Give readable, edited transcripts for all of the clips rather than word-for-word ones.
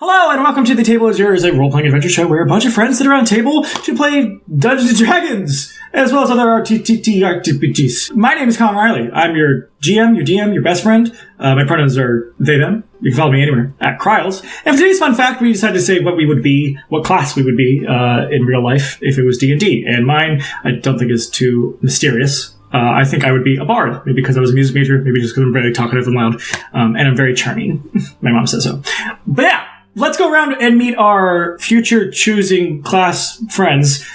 Hello and welcome to The Table Is Yours, a role-playing adventure show where a bunch of friends sit around a table to play Dungeons & Dragons, as well as other ttrpgs. My name is Colin Riley. I'm your GM, your DM, your best friend. My pronouns are they, them. You can follow me anywhere at Kryles. And for today's fun fact, we decided to say what class we would be in real life if it was D&D. And mine, I don't think is too mysterious. I think I would be a bard, maybe because I was a music major, maybe just because I'm very talkative and loud, and I'm very charming. My mom says so. But yeah. Let's go around and meet our future choosing class friends,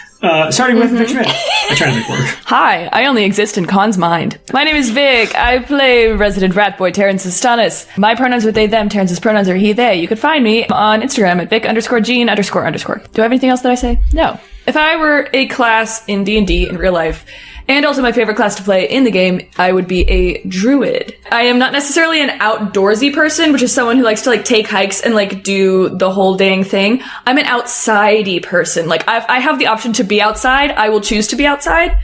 starting with Vic Schmidt. I try to make work. Hi, I only exist in Khan's mind. My name is Vic. I play resident rat boy Terrence Stannis. My pronouns are they, them. Terrence's pronouns are he, they. You can find me on Instagram at Vic_Gene__. Do I have anything else that I say? No. If I were a class in D&D in real life, and also my favorite class to play in the game, I would be a druid. I am not necessarily an outdoorsy person, which is someone who likes to take hikes and do the whole dang thing. I'm an outsidey person. I have the option to be outside. I will choose to be outside.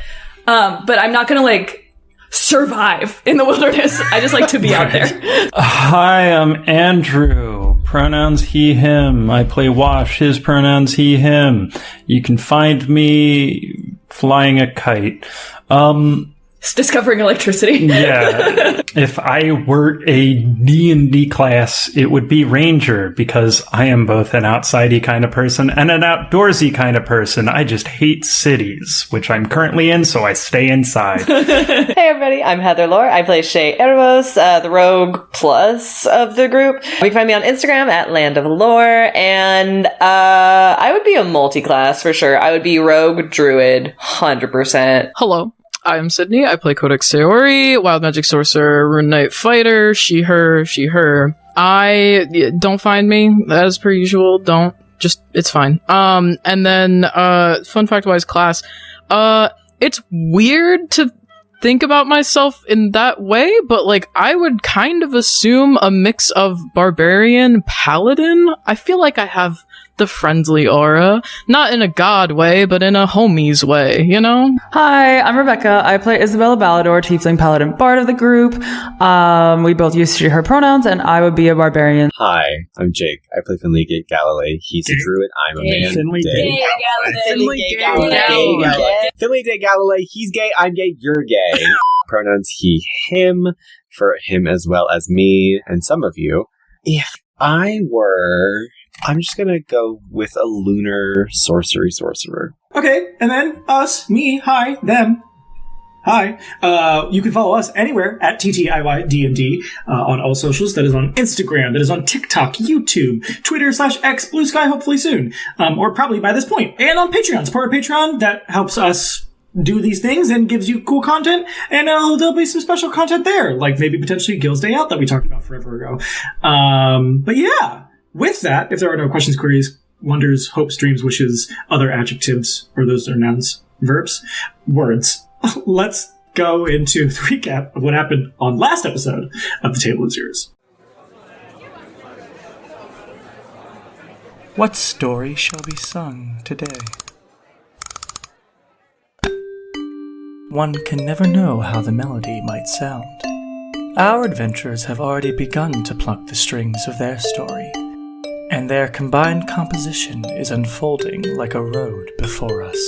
But I'm not gonna survive in the wilderness. I just like to be out there. Hi, I'm Andrew. Pronouns he, him. I play Wash. His pronouns he, him. You can find me flying a kite. It's discovering electricity. Yeah. If I were a D&D class, it would be Ranger, because I am both an outsidey kind of person and an outdoorsy kind of person. I just hate cities, which I'm currently in, so I stay inside. Hey everybody, I'm Heather Lore. I play Shay Erebos, the Rogue Plus of the group. You can find me on Instagram at Land of Lore, and I would be a multi-class for sure. I would be Rogue Druid, 100%. Hello. I'm Sydney. I play Codex Seori, Wild Magic Sorcerer, Rune Knight Fighter, she, her. Don't find me, as per usual. Don't. Just, it's fine. And then, fun fact-wise class, it's weird to think about myself in that way, but I would kind of assume a mix of Barbarian Paladin. I feel like I have the friendly aura, not in a god way, but in a homies way, you know? Hi, I'm Rebecca. I play Isabella Ballador, Tiefling Paladin Bard of the group. We both use she, her pronouns, and I would be a barbarian. Hi, I'm Jake. I play Finley Gate Galilee. He's a druid. I'm a man. Finley Gate Galilee. Finley Day Galilee. He's gay. I'm gay. You're gay. Pronouns he, him, for him as well as me and some of you. If I were... I'm just gonna go with a lunar sorcerer. Okay, and then us, me, hi, them. Hi. You can follow us anywhere at TTIYDND on all socials. That is on Instagram, that is on TikTok, YouTube, Twitter /X, Blue Sky, hopefully soon. Or probably by this point. And on Patreon. Support our Patreon. That helps us do these things and gives you cool content. And there'll be some special content there, like maybe potentially Gil's Day Out that we talked about forever ago. But yeah. With that, if there are no questions, queries, wonders, hopes, dreams, wishes, other adjectives, or those are nouns, verbs, words, let's go into the recap of what happened on last episode of The Table Is Yours. What story shall be sung today? One can never know how the melody might sound. Our adventurers have already begun to pluck the strings of their story, and their combined composition is unfolding like a road before us.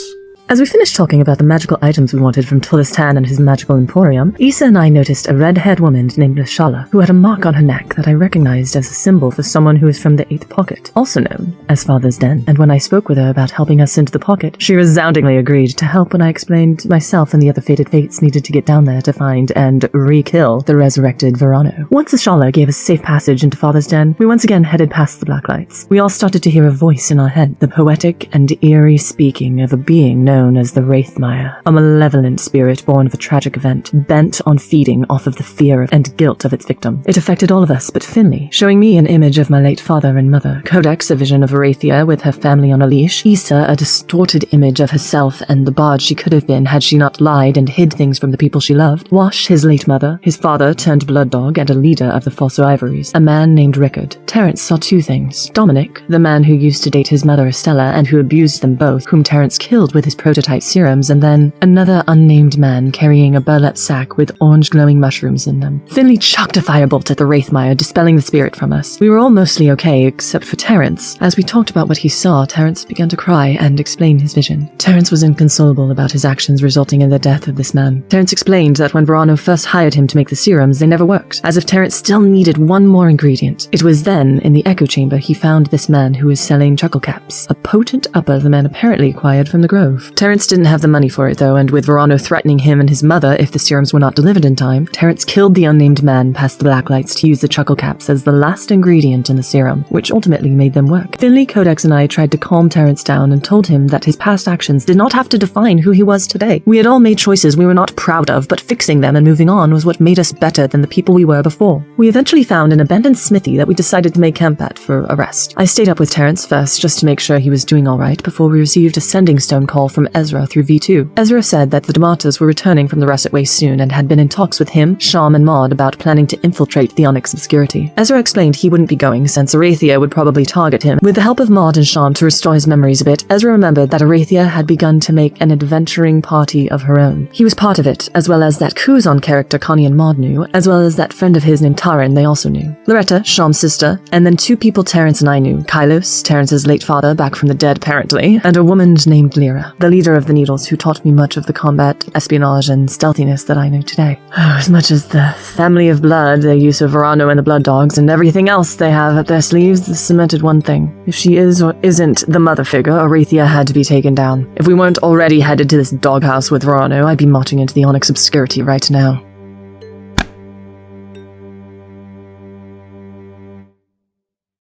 As we finished talking about the magical items we wanted from Tulistan and his magical emporium, Issa and I noticed a red-haired woman named Lashala, who had a mark on her neck that I recognized as a symbol for someone who is from the 8th Pocket, also known as Father's Den. And when I spoke with her about helping us into the Pocket, she resoundingly agreed to help when I explained myself and the other fated fates needed to get down there to find and re-kill the resurrected Vorano. Once Lashala gave us safe passage into Father's Den, we once again headed past the black lights. We all started to hear a voice in our head, the poetic and eerie speaking of a being known as the Wraithmire, a malevolent spirit born of a tragic event, bent on feeding off of the fear and guilt of its victim. It affected all of us but Finley, showing me an image of my late father and mother, Codex a vision of Arathia with her family on a leash, Issa a distorted image of herself and the bard she could have been had she not lied and hid things from the people she loved, Wash his late mother, his father turned blood dog and a leader of the Foster Ivories, a man named Rickard. Terrence saw two things: Dominic, the man who used to date his mother Estella and who abused them both, whom Terrence killed with his prototype serums, and then another unnamed man carrying a burlap sack with orange glowing mushrooms in them. Finley chucked a firebolt at the Wraithmire, dispelling the spirit from us. We were all mostly okay, except for Terrence. As we talked about what he saw, Terrence began to cry and explained his vision. Terrence was inconsolable about his actions resulting in the death of this man. Terrence explained that when Vorano first hired him to make the serums, they never worked, as if Terrence still needed one more ingredient. It was then, in the echo chamber, he found this man who was selling chuckle caps, a potent upper the man apparently acquired from the Grove. Terrence didn't have the money for it though, and with Vorano threatening him and his mother if the serums were not delivered in time, Terrence killed the unnamed man past the blacklights to use the chuckle caps as the last ingredient in the serum, which ultimately made them work. Finley, Codex, and I tried to calm Terrence down and told him that his past actions did not have to define who he was today. We had all made choices we were not proud of, but fixing them and moving on was what made us better than the people we were before. We eventually found an abandoned smithy that we decided to make camp at for a rest. I stayed up with Terrence first just to make sure he was doing alright before we received a sending stone call from Ezra through V2. Ezra said that the Dematers were returning from the Russet Waste soon and had been in talks with him, Sham, and Maud about planning to infiltrate the Onyx Obscurity. Ezra explained he wouldn't be going since Arathia would probably target him. With the help of Maud and Sham to restore his memories a bit, Ezra remembered that Arathia had begun to make an adventuring party of her own. He was part of it, as well as that Kuzon character Connie and Maud knew, as well as that friend of his named Taran they also knew. Loretta, Sham's sister, and then two people Terrence and I knew, Kylos, Terrence's late father back from the dead apparently, and a woman named Lyra, the leader of the Needles who taught me much of the combat, espionage, and stealthiness that I know today. As much as the family of blood, their use of Vorano and the Blood Dogs, and everything else they have up their sleeves, this cemented one thing. If she is or isn't the mother figure, Arathia had to be taken down. If we weren't already headed to this doghouse with Vorano, I'd be marching into the Onyx Obscurity right now.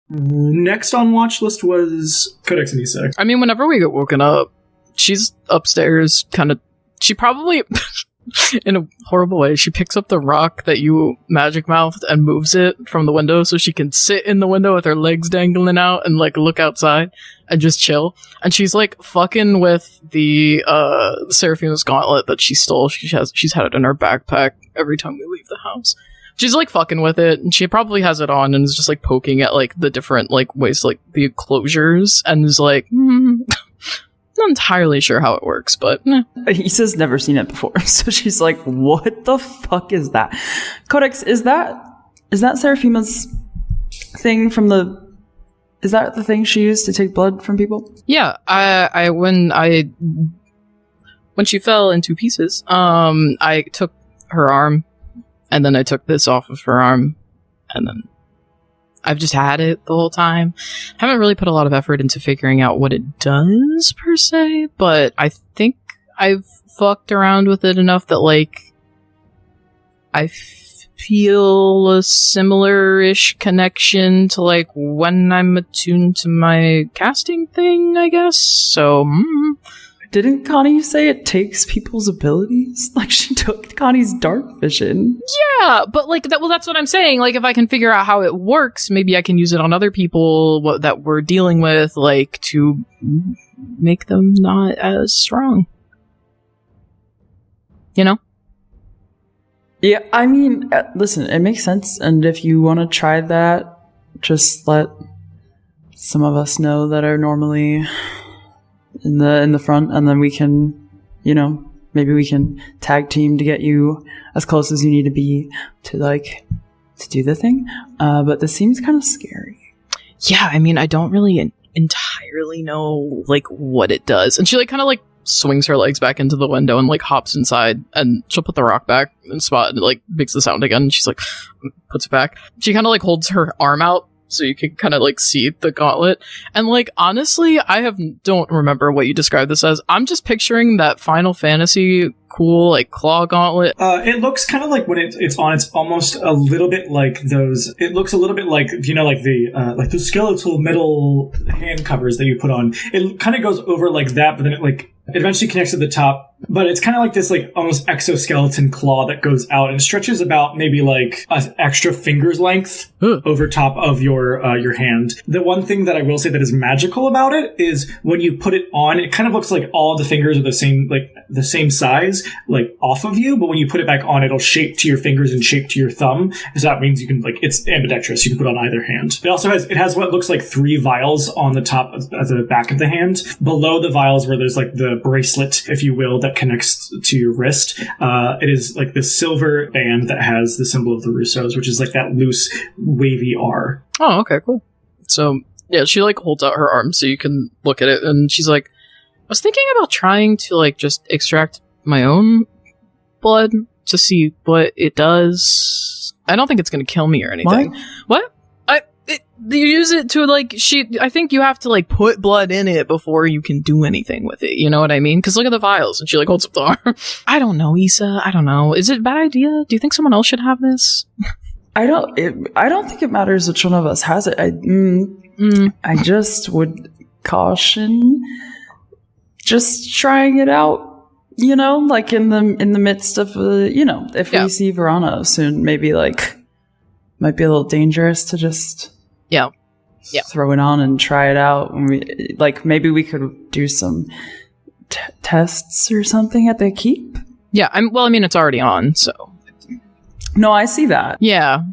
Next on watch list was Codex and Issa. I mean, whenever we get woken up, she's upstairs, she probably, in a horrible way, she picks up the rock that you magic mouthed and moves it from the window so she can sit in the window with her legs dangling out and, like, look outside and just chill. And she's, like, fucking with the Seraphima's gauntlet that she stole. She's had it in her backpack every time we leave the house. She's, like, fucking with it, and she probably has it on and is just, like, poking at, like, the different, like, ways, like, the enclosures, and is like, not entirely sure how it works, but Issa's never seen it before, so she's like, what the fuck is that? Codex, is that Seraphima's thing from the... Is that the thing she used to take blood from people? Yeah, when she fell into pieces, I took her arm, and then I took this off of her arm, and then I've just had it the whole time. Haven't really put a lot of effort into figuring out what it does, per se, but I think I've fucked around with it enough that, like, I feel a similar-ish connection to, like, when I'm attuned to my casting thing, I guess, so, Didn't Connie say it takes people's abilities? Like, she took Connie's dark vision. Yeah, but, like, that's what I'm saying. Like, if I can figure out how it works, maybe I can use it on other people that we're dealing with, like, to make them not as strong. You know? Yeah, I mean, listen, it makes sense, and if you want to try that, just let some of us know that are normally in the front, and then we can, you know, maybe we can tag team to get you as close as you need to be to, like, to do the thing. But this seems kind of scary. Yeah, I mean, I don't really entirely know, like, what it does. And she, like, kind of, like, swings her legs back into the window and, like, hops inside, and she'll put the rock back in the spot, and it, like, makes the sound again, and she's like, puts it back. She kind of, like, holds her arm out so you can kind of, like, see the gauntlet. And, like, honestly, don't remember what you described this as. I'm just picturing that Final Fantasy cool, like, claw gauntlet. It looks kind of like when it's on, it's almost a little bit like those, it looks a little bit like, you know, like the skeletal metal hand covers that you put on. It kind of goes over like that, but then it, like, it eventually connects to the top But it's kind of like this, like, almost exoskeleton claw that goes out and stretches about maybe like an extra finger's length over top of your hand. The one thing that I will say that is magical about it is when you put it on, it kind of looks like all the fingers are the same size, like off of you. But when you put it back on, it'll shape to your fingers and shape to your thumb. So that means you can, like, it's ambidextrous. You can put it on either hand. It has what looks like 3 vials on the top of the back of the hand. Below the vials where there's like the bracelet, if you will, that connects to your wrist. It is like this silver band that has the symbol of the Russos, which is like that loose, wavy R. Oh, okay, cool. So, yeah, she, like, holds out her arm so you can look at it, and she's like, I was thinking about trying to, like, just extract my own blood to see what it does. I don't think it's going to kill me or anything. What? You use it to, like, I think you have to, like, put blood in it before you can do anything with it. You know what I mean? Because look at the vials. And she, like, holds up the arm. I don't know, Issa. I don't know. Is it a bad idea? Do you think someone else should have this? I don't think it matters which one of us has it. I just would caution just trying it out, you know, like in the midst of, you know, if we see Vorano soon, maybe, like, might be a little dangerous to just throw it on and try it out. And maybe we could do some tests or something at the keep. Yeah, it's already on, so. No, I see that. Yeah.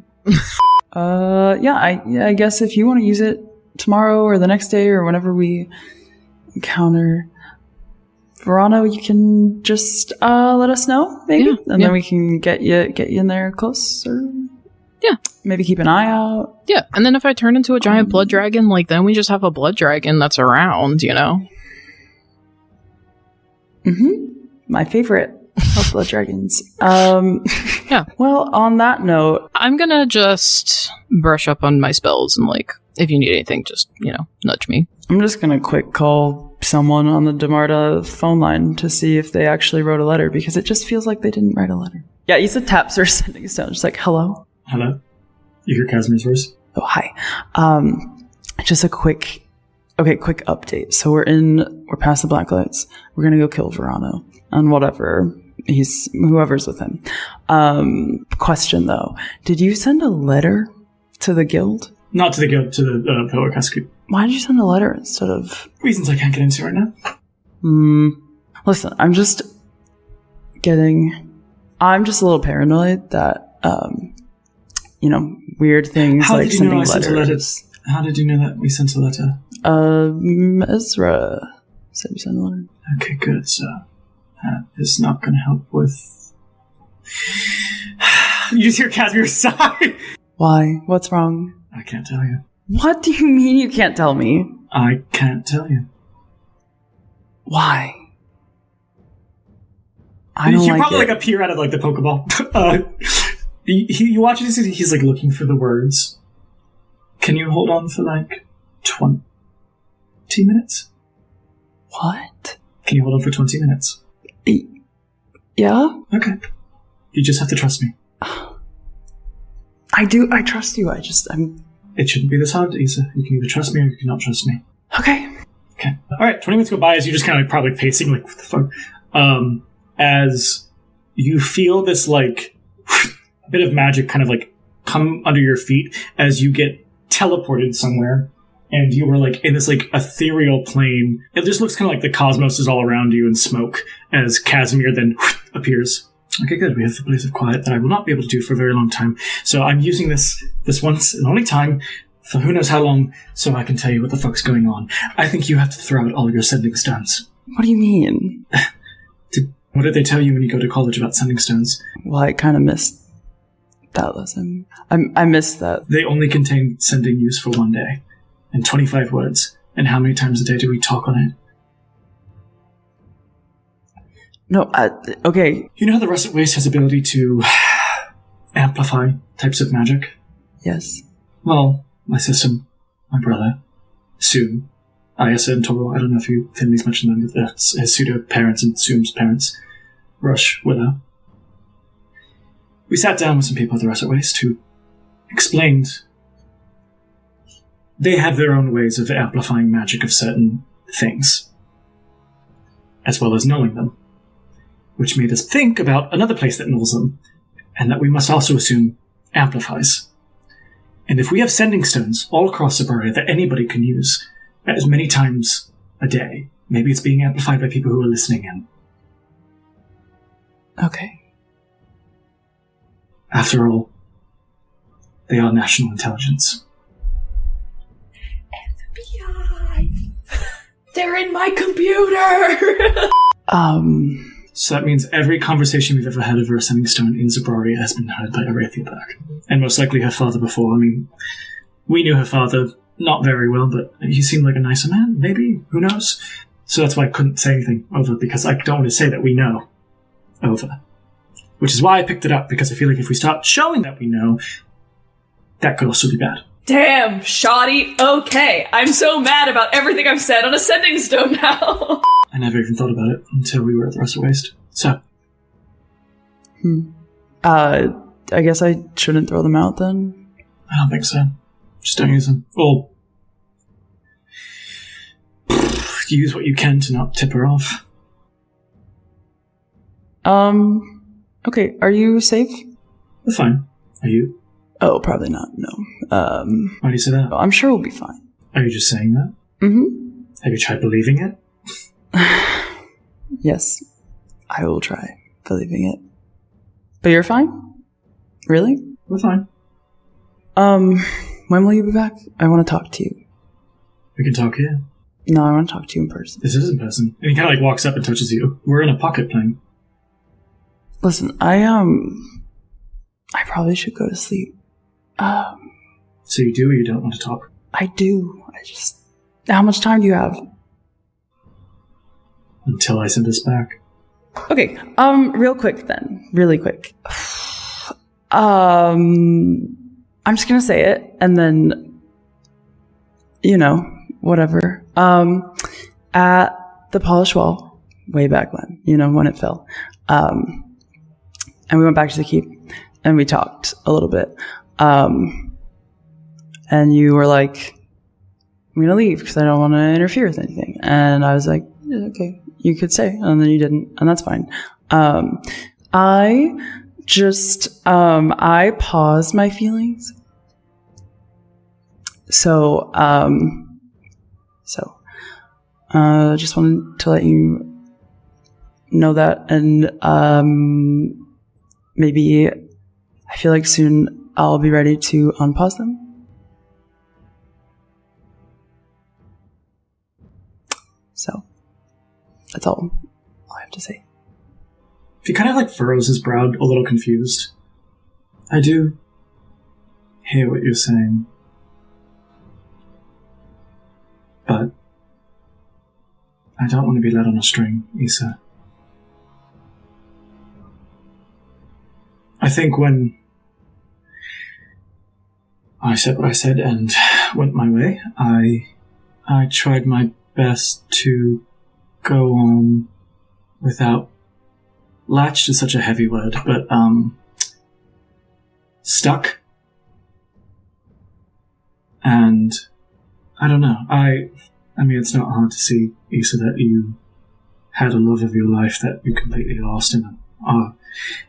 I guess if you want to use it tomorrow or the next day or whenever we encounter Vorano, you can just let us know, maybe, and then we can get you in there closer. Yeah. Maybe keep an eye out. Yeah, and then if I turn into a giant blood dragon, like, then we just have a blood dragon that's around, you know? My favorite of blood dragons. Yeah. Well, on that note, I'm gonna just brush up on my spells and, like, if you need anything, just, you know, nudge me. I'm just gonna quick call someone on the Demarda phone line to see if they actually wrote a letter, because it just feels like they didn't write a letter. Yeah, Issa taps her sending stone. Just like, hello? Hello? You hear Casimir's voice? Oh, hi. Just a quick update. So we're past the black lights. We're gonna go kill Vorano and whoever's with him. Question though, did you send a letter to the guild? Not to the guild, to the Pillar Cascade. Why did you send a letter instead of... Reasons I can't get into right now. Listen, I'm just a little paranoid that, you know, weird things like sending letters. How did you know that we sent a letter? Ezra said you sent a letter. Okay, good. So that is not going to help with... You just hear Casimir sigh. Why? What's wrong? I can't tell you. What do you mean you can't tell me? I can't tell you. Why? You probably appear out of like the Pokeball. You watch this, he's like looking for the words. Can you hold on for like 20 minutes? What? Can you hold on for 20 minutes? Yeah? Okay. You just have to trust me. I do. I trust you. It shouldn't be this hard, Issa. You can either trust me or you cannot trust me. Okay. Alright, 20 minutes go by as you're just kind of like probably pacing like, what the fuck? As you feel this like bit of magic kind of like come under your feet as you get teleported somewhere, and you were like in this like ethereal plane. It just looks kind of like the cosmos is all around you in smoke as Casimir then appears. Okay, good. We have a place of quiet that I will not be able to do for a very long time. So I'm using this once and only time for who knows how long, so I can tell you what the fuck's going on. I think you have to throw out all your sending stones. What do you mean? What did they tell you when you go to college about sending stones? Well, I kind of missed that lesson. I missed that. They only contain sending use for 1 day and 25 words. And how many times a day do we talk on it? No, okay. You know how the Russet Waste has ability to amplify types of magic? Yes. Well, my sister, my brother, Sue, Ayasa and Toro, I don't know if you Finley's mentioned them, but his pseudo-parents and Sume's parents, Rush, Willow. We sat down with some people at the Russet Waste who explained they have their own ways of amplifying magic of certain things, as well as knowing them. which made us think about another place that nulls them, and that we must also assume amplifies. And if we have sending stones all across Suburbia that anybody can use, as many times a day, maybe it's being amplified by people who are listening in. Okay. After all, they are national intelligence. They're in my computer! So that means every conversation we've ever had over a sending stone in Zabraria has been heard by Arathia Black. And most likely her father before. I mean, we knew her father not very well, but he seemed like a nicer man, maybe? Who knows? So that's why I couldn't say anything over, because I don't want to say that we know over. Which is why I picked it up, because I feel like if we start showing that we know, that could also be bad. Damn, shoddy. Okay, I'm so mad about everything I've said on a sending stone now. I never even thought about it until we were at the Russell Waste. So. I guess I shouldn't throw them out then? I don't think so. Just don't use them. Or use what you can to not tip her off. Okay, are you safe? We're fine. Are you? Oh, probably not, no. Why do you say that? I'm sure we'll be fine. Are you just saying that? Mm-hmm. Have you tried believing it? Yes, I will try believing it. But you're fine? Really? We're fine. When will you be back? I want to talk to you. We can talk here. No, I want to talk to you in person. This is in person. And he kind of like walks up and touches you. We're in a pocket plane. Listen, I probably should go to sleep. So you do or you don't want to talk? I do. How much time do you have? Until I send us back. Okay, real quick then. Really quick. I'm just gonna say it, and then, whatever. At the polished wall, way back when, when it fell. And we went back to the keep, and we talked a little bit. And you were like, I'm gonna leave because I don't want to interfere with anything. And I was like, yeah, okay, you could stay. And then you didn't, and that's fine. I paused my feelings. So, just wanted to let you know that. And, maybe I feel like soon I'll be ready to unpause them. So, that's all I have to say. He kind of like furrows his brow a little confused. I do hear what you're saying. But I don't want to be led on a string, Issa. I think when I said what I said and went my way, I tried my best to go on without... Latched is such a heavy word, but, stuck. And I don't know. I mean, it's not hard to see, Issa, that you had a love of your life that you completely lost and are,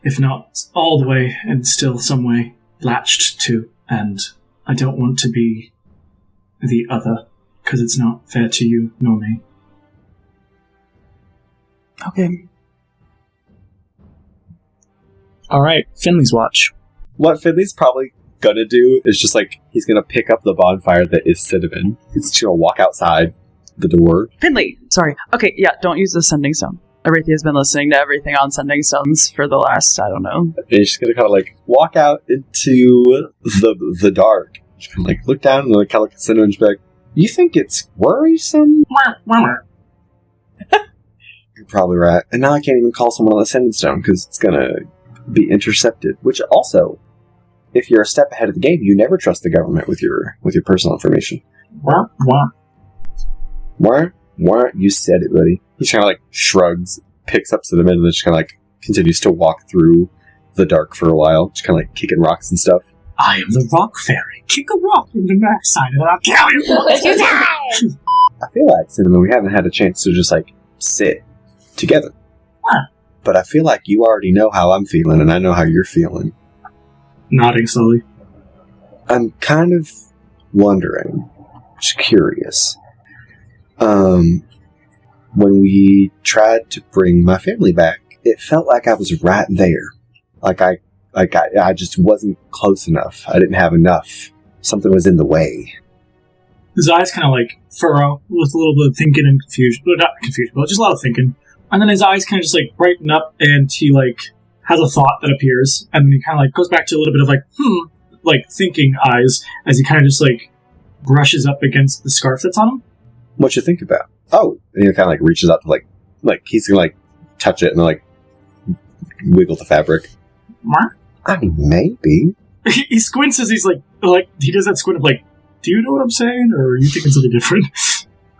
if not all the way, and still some way, latched to. And I don't want to be the other, because it's not fair to you nor me. Okay. Alright, Finley's watch. What Finley's probably gonna do is just like, he's gonna pick up the bonfire that is cinnamon. He's just gonna walk outside the door. Finley! Sorry. Okay, yeah, don't use the sending stone. Arethia's been listening to everything on sending stones for the last, I don't know. And he's just gonna kind of like walk out into the dark. Just kind of like look down and like kind of look at cinnamon and just be like, you think it's worrisome? You're probably right. And now I can't even call someone on the sending stone because it's gonna be intercepted. Which also, if you're a step ahead of the game, you never trust the government with your personal information. You said it, buddy. He kind of like shrugs, picks up cinnamon, and then just kind of like continues to walk through the dark for a while, just kind of like kicking rocks and stuff. I am the rock fairy. Kick a rock in the backside and I'll kill you. I feel like, cinnamon, we haven't had a chance to just like sit together. but I feel like you already know how I'm feeling, and I know how you're feeling. Nodding slowly. I'm kind of wondering, just curious. When we tried to bring my family back, it felt like I was right there. Like I just wasn't close enough. I didn't have enough. Something was in the way. His eyes kind of like furrow with a little bit of thinking and confusion. Well, not confusion, but just a lot of thinking. And then his eyes kind of just like brighten up, and he like has a thought that appears, and then he kind of like goes back to a little bit of like thinking eyes as he kind of just like brushes up against the scarf that's on him. What you think about? Oh, and he kind of like reaches out to like he's gonna like touch it and like wiggle the fabric. Mark? I mean, maybe. He squints as he's like he does that squint of like, do you know what I'm saying, or are you thinking something different?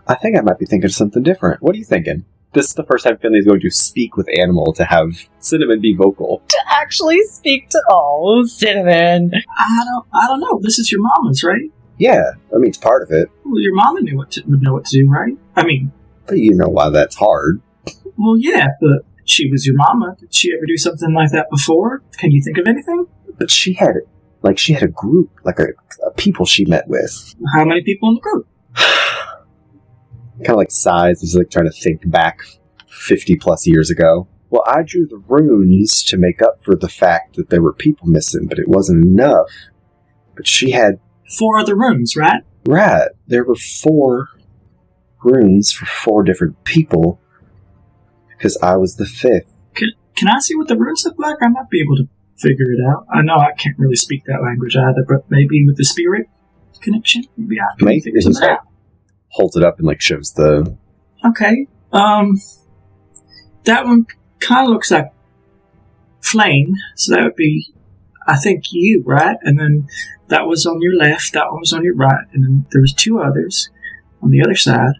I think I might be thinking of something different. What are you thinking? This is the first time Finley is going to speak with Animal to have Cinnamon be vocal. To actually speak to Cinnamon. I don't know. This is your mama's, right? Yeah, I mean, it's part of it. Well, your mama would know what to do, right? I mean, but you know why that's hard. Well, yeah, but she was your mama. Did she ever do something like that before? Can you think of anything? But she had a group, like a people she met with. How many people in the group? Kind of like sighs, he's like trying to think back 50 plus years ago. Well, I drew the runes to make up for the fact that there were people missing, but it wasn't enough. But she had 4 other runes, right? Right. There were 4 runes for 4 different people, because I was the 5th. Can I see what the runes look like? I might be able to figure it out. I know I can't really speak that language either, but maybe with the spirit connection, maybe I can figure something out. Holds it up and like shows the... Okay. That one kind of looks like flame, so that would be, I think, you, right? And then that was on your left, that one was on your right, and then there was 2 others on the other side.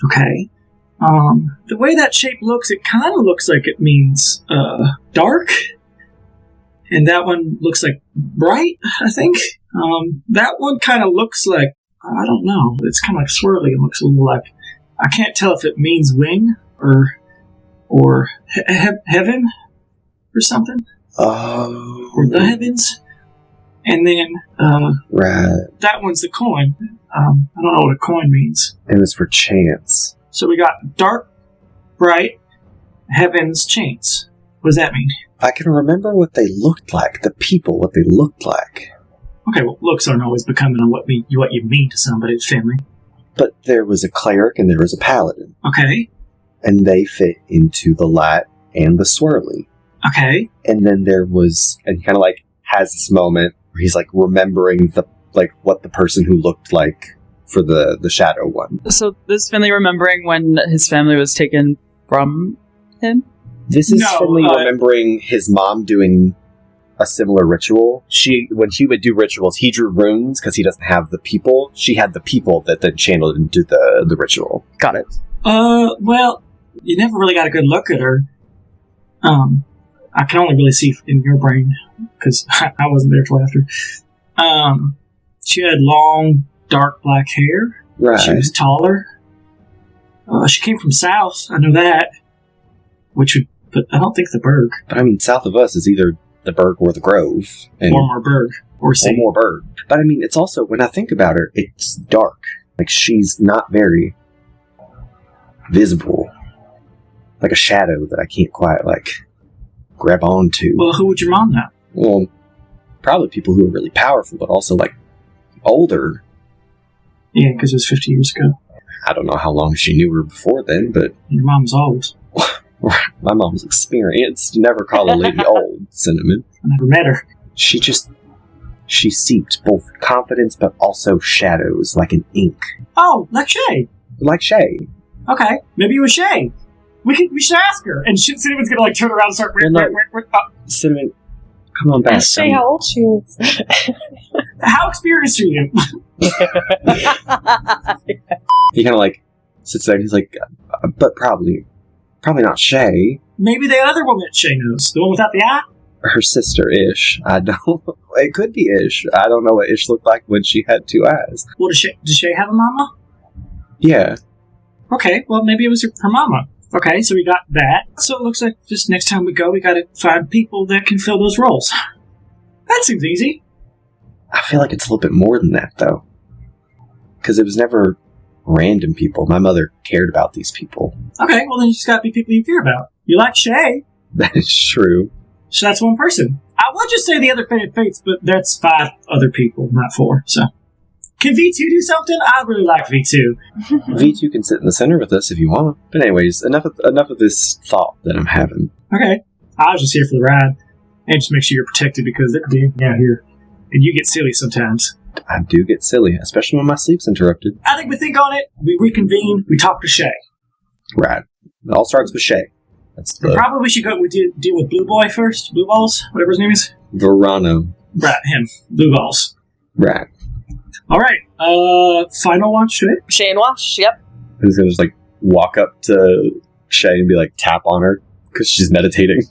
Okay. The way that shape looks, it kind of looks like it means dark, and that one looks like bright, I think. That one kind of looks like, I don't know, it's kind of like swirly. It looks a little like, I can't tell if it means wing or heaven or something. Oh. Or the heavens. And then right. That one's the coin. I don't know what a coin means. It was for chance. So we got dark, bright, heavens, chance. What does that mean? I can remember what they looked like, the people, what they looked like. Okay, well, looks aren't always becoming on what you mean to somebody's family. But there was a cleric and there was a paladin. Okay. And they fit into the light and the swirly. Okay. And then there was, and he kind of like has this moment where he's like remembering what the person who looked like for the shadow one. So this Finley remembering when his family was taken from him? This is Finley remembering his mom doing a similar ritual. When she would do rituals, he drew runes because he doesn't have the people. She had the people that then channeled into the ritual. Got it. Well, you never really got a good look at her. I can only really see in your brain because I wasn't there till after. She had long, dark black hair. Right. She was taller. She came from south. I know that. But I don't think the Berg. But I mean, south of us is either the Berg or the Grove. Or more Berg. Or more Berg. But I mean, it's also, when I think about her, it's dark. Like, she's not very visible. Like a shadow that I can't quite, grab onto. Well, who would your mom know? Well, probably people who are really powerful, but also, older. Yeah, because it was 50 years ago. I don't know how long she knew her before then, but... Your mom's old. My mom's experienced. You never call a lady old, Cinnamon. I never met her. She seeped both confidence but also shadows like an ink. Oh, like Shay. Like Shay. Okay, maybe it was Shay. We should ask her. And Cinnamon's gonna turn around and start... Cinnamon, come on back. Ask Shay how old she is. How experienced are you? He kind of sits there and he's like, but probably not Shay. Maybe the other woman that Shay knows. The one without the eye? Her sister, Ish. I don't... It could be Ish. I don't know what Ish looked like when she had 2 eyes. Well, does Shay have a mama? Yeah. Okay, well, maybe it was her mama. Okay, so we got that. So it looks like just next time we go, we gotta find people that can fill those roles. That seems easy. I feel like it's a little bit more than that, though. Because it was never random people. My mother cared about these people. Okay, well then you just gotta be people you care about. You like Shay. That is true. So that's one person. I would just say the other Fated Fates, but that's 5 other people, not 4, so. Can V2 do something? I really like V2. V2 can sit in the center with us if you want. But anyways, enough of this thought that I'm having. Okay. I was just here for the ride. And just make sure you're protected because there could be out here. And you get silly sometimes. I do get silly, especially when my sleep's interrupted. I think we think on it, we reconvene, we talk to Shay. Right. It all starts with Shay. That's the... Probably we should go deal with Blue Boy first. Blue Balls? Whatever his name is. Vorano. Right, him. Blue Balls. Right. Alright, final watch, Shay? Shane Wash, yep. He's gonna just, like, walk up to Shay and be like, tap on her, because she's meditating.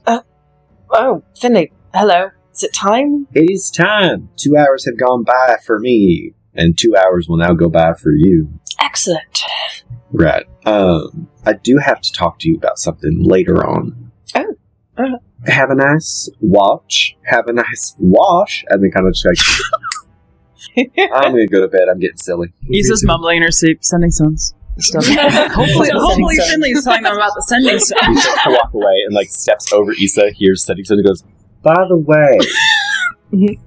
Oh, Finley, hello. Is it time? It is time. 2 hours have gone by for me, and 2 hours will now go by for you. Excellent. Right. I do have to talk to you about something later on. Oh. Have a nice watch. Have a nice wash. And then kind of just like, I'm going to go to bed. I'm getting silly. He's just mumbling in her sleep, sending stones. Stuff. hopefully Finley's telling them about the sending stone. He starts to walk away and like steps over Issa, hears sending stone, and goes, by the way,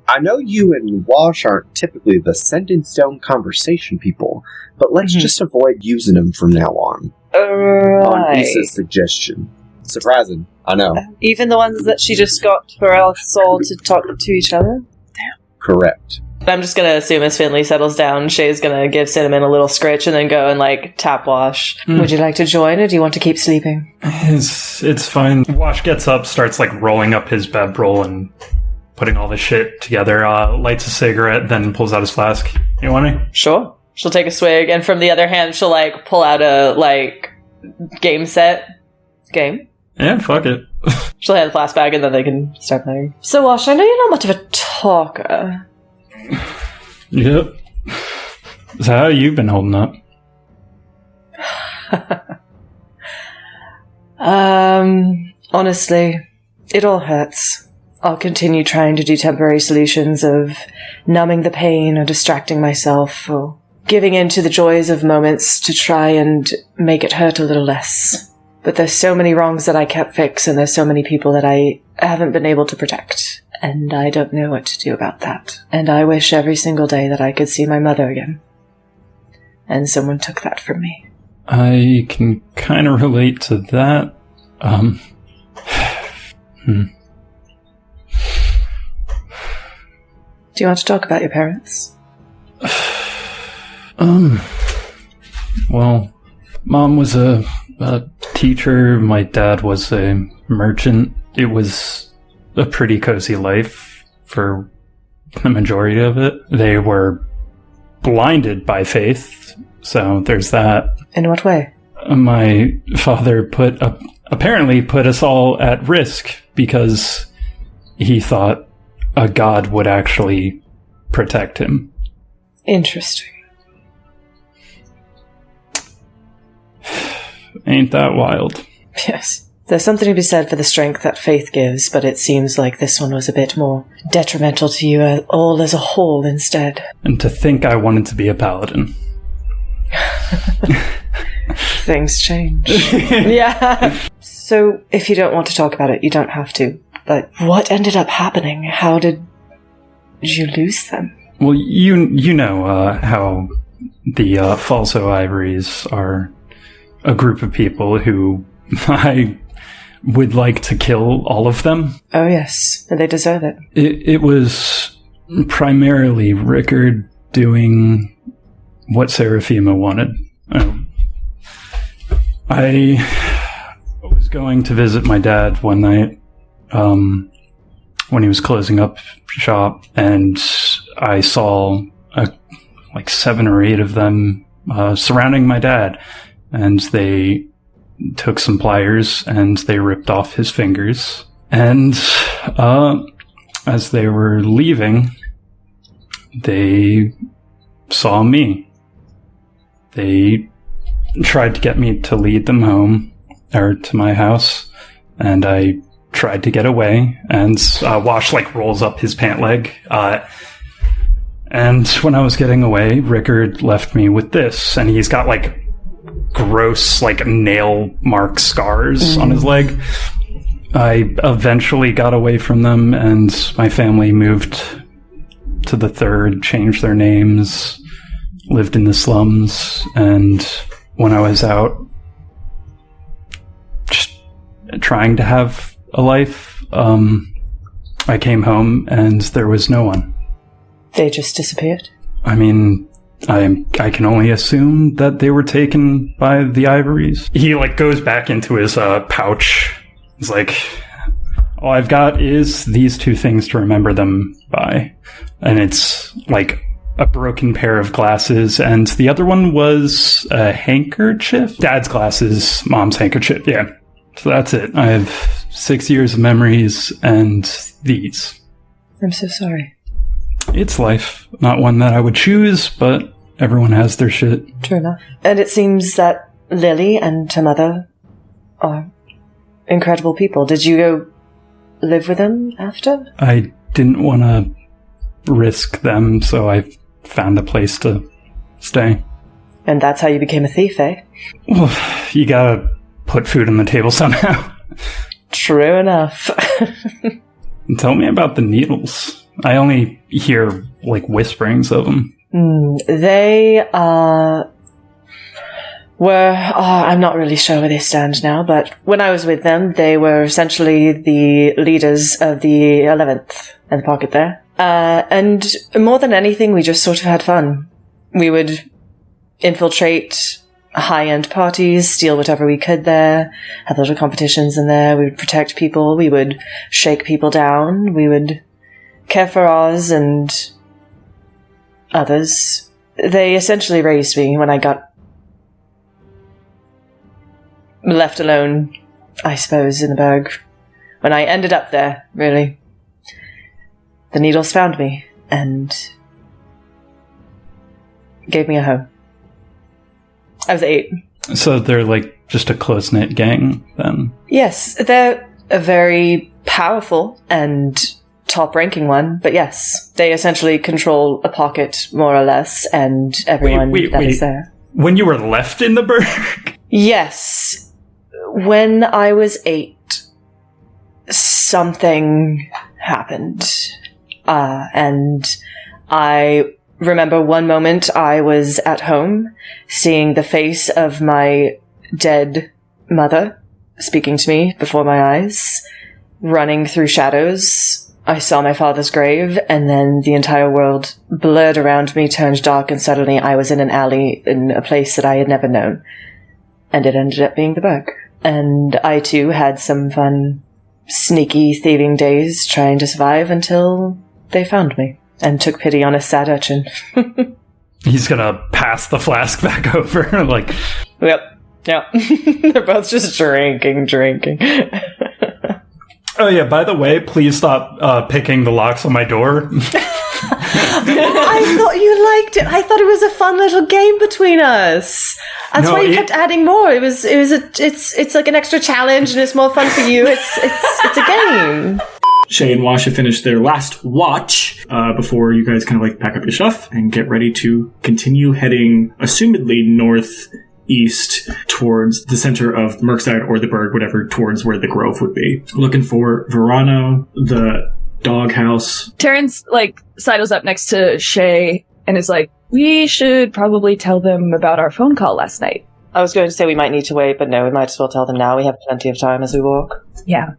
I know you and Wash aren't typically the sending stone conversation people, but let's just avoid using them from now on. On Issa's suggestion. Surprising, I know. Even the ones that she just got for us all to talk to each other? Correct. I'm just gonna assume as Finley settles down, Shay's gonna give Cinnamon a little scritch and then go and like tap Wash. Would you like to join, or do you want to keep sleeping? It's fine. Wash gets up, starts like rolling up his bedroll and putting all this shit together, lights a cigarette, then pulls out his flask. You want any? Sure. She'll take a swig, and from the other hand, she'll like pull out a like game set. Game? Yeah, fuck it. She'll hand the flask back and then they can start playing. So Wash, I know you're not much of a talker. Yep. So how you been holding up? Honestly, it all hurts. I'll continue trying to do temporary solutions of numbing the pain or distracting myself or giving in to the joys of moments to try and make it hurt a little less. But there's so many wrongs that I can't fix, and there's so many people that I haven't been able to protect. And I don't know what to do about that. And I wish every single day that I could see my mother again. And someone took that from me. I can kind of relate to that. Do you want to talk about your parents? Well, Mom was a teacher. My dad was a merchant. It was a pretty cozy life for the majority of it. They were blinded by faith, so there's that. In what way? My father apparently put us all at risk because he thought a god would actually protect him. Interesting. Ain't that wild? Yes. There's something to be said for the strength that faith gives, but it seems like this one was a bit more detrimental to you all as a whole instead. And to think I wanted to be a paladin. Things change. Yeah. So, if you don't want to talk about it, you don't have to. But what ended up happening? How did you lose them? Well, you know how the Falso Ivories are a group of people who I would like to kill all of them. Oh, yes. They deserve it. It was primarily Rickard doing what Seraphima wanted. I was going to visit my dad one night when he was closing up shop, and I saw like 7 or 8 of them surrounding my dad, and they took some pliers and they ripped off his fingers. And as they were leaving, they saw me. They tried to get me to lead them home, to my house, and I tried to get away, and Wash rolls up his pant leg. And when I was getting away, Rickard left me with this, and he's got gross nail mark scars on his leg. I eventually got away from them, and my family moved to the 3rd, changed their names, lived in the slums, and when I was out just trying to have a life, I came home and there was no one. They just disappeared? I mean, I can only assume that they were taken by the ivories. He goes back into his pouch. He's all I've got is these 2 things to remember them by. And it's a broken pair of glasses, and the other one was a handkerchief. Dad's glasses, Mom's handkerchief, yeah. So that's it. I have 6 years of memories and these. I'm so sorry. It's life. Not one that I would choose, but everyone has their shit. True enough. And it seems that Lily and her mother are incredible people. Did you go live with them after? I didn't want to risk them, so I found a place to stay. And that's how you became a thief, eh? Well, you gotta put food on the table somehow. True enough. Tell me about the needles. I only hear whisperings of them. They were, I'm not really sure where they stand now, but when I was with them, they were essentially the leaders of the 11th and the pocket there. And more than anything, we just sort of had fun. We would infiltrate high-end parties, steal whatever we could there, have little competitions in there, we would protect people, we would shake people down, we would care for Oz and others. They essentially raised me when I got left alone, I suppose, in the Berg. When I ended up there, really. The needles found me and gave me a home. I was 8. So they're just a close-knit gang, then? Yes, they're a very powerful and top-ranking one, but yes, they essentially control a pocket, more or less, and everyone that is there. When you were left in the Berg? Yes. When I was 8, something happened. And I remember one moment I was at home, seeing the face of my dead mother speaking to me before my eyes, running through shadows. I saw my father's grave, and then the entire world blurred around me, turned dark, and suddenly I was in an alley in a place that I had never known. And it ended up being the Berg. And I, too, had some fun, sneaky thieving days trying to survive until they found me and took pity on a sad urchin. He's gonna pass the flask back over, Yep. They're both just drinking. Oh yeah, by the way, please stop picking the locks on my door. I thought you liked it. I thought it was a fun little game between us. That's why you kept adding more. It's like an extra challenge, and it's more fun for you. It's a game. Shay and Wash have finished their last watch before you guys kind of pack up your stuff and get ready to continue heading, assumedly northeast towards the center of Merkside or the Berg, whatever, towards where the Grove would be. Looking for Vorano, the Doghouse. Terrence, sidles up next to Shay and is we should probably tell them about our phone call last night. I was going to say we might need to wait, but no, we might as well tell them now. We have plenty of time as we walk. Yeah.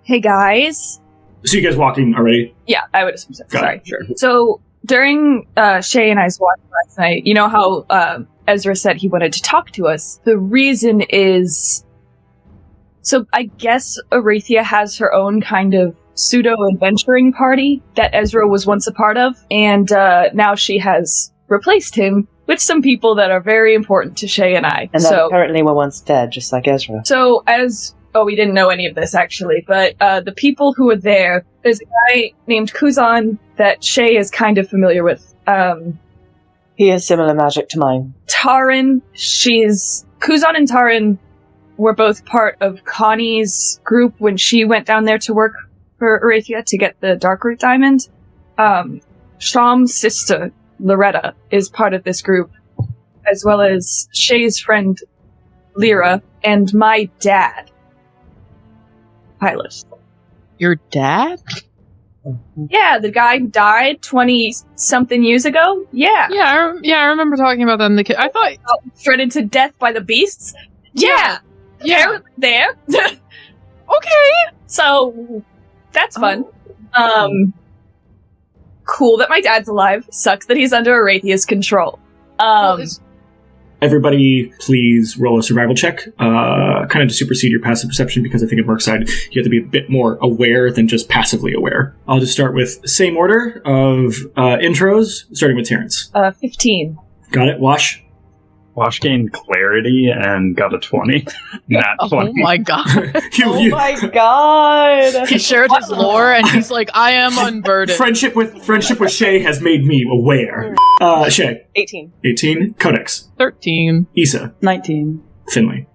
Hey guys. So you guys walking already? Yeah, I would assume so. Sorry. Sure. So during Shay and I's walk last night, you know how Ezra said he wanted to talk to us? The reason is... So I guess Arathia has her own kind of pseudo-adventuring party that Ezra was once a part of, and now she has replaced him with some people that are very important to Shay and I. And that apparently were once dead, just like Ezra. So we didn't know any of this actually, but the people who are there's a guy named Kuzan that Shay is kind of familiar with. He has similar magic to mine. Taran, Kuzan and Taran were both part of Connie's group when she went down there to work for Arathia to get the Darkroot Diamond. Sham's sister, Loretta, is part of this group, as well as Shay's friend, Lyra, and my dad, Pilot. Your dad? Yeah, the guy died 20-something years ago. Yeah. Yeah, I remember talking about that in the kid. I thought... Shredded to death by the beasts? Yeah. There. Okay. So, that's fun. Cool that my dad's alive. Sucks that he's under Arathia's control. Everybody, please roll a survival check, kind of to supersede your passive perception, because I think at Merkside you have to be a bit more aware than just passively aware. I'll just start with same order of intros, starting with Terrence. 15. Got it. Wash. Wash gained clarity and got a 20. Not 20. Oh my god. Oh my god. He shared his lore and he's like, I am unburdened. Friendship with Shay has made me aware. Shay. 18. 18. Codex. 13. Issa. 19. Finley.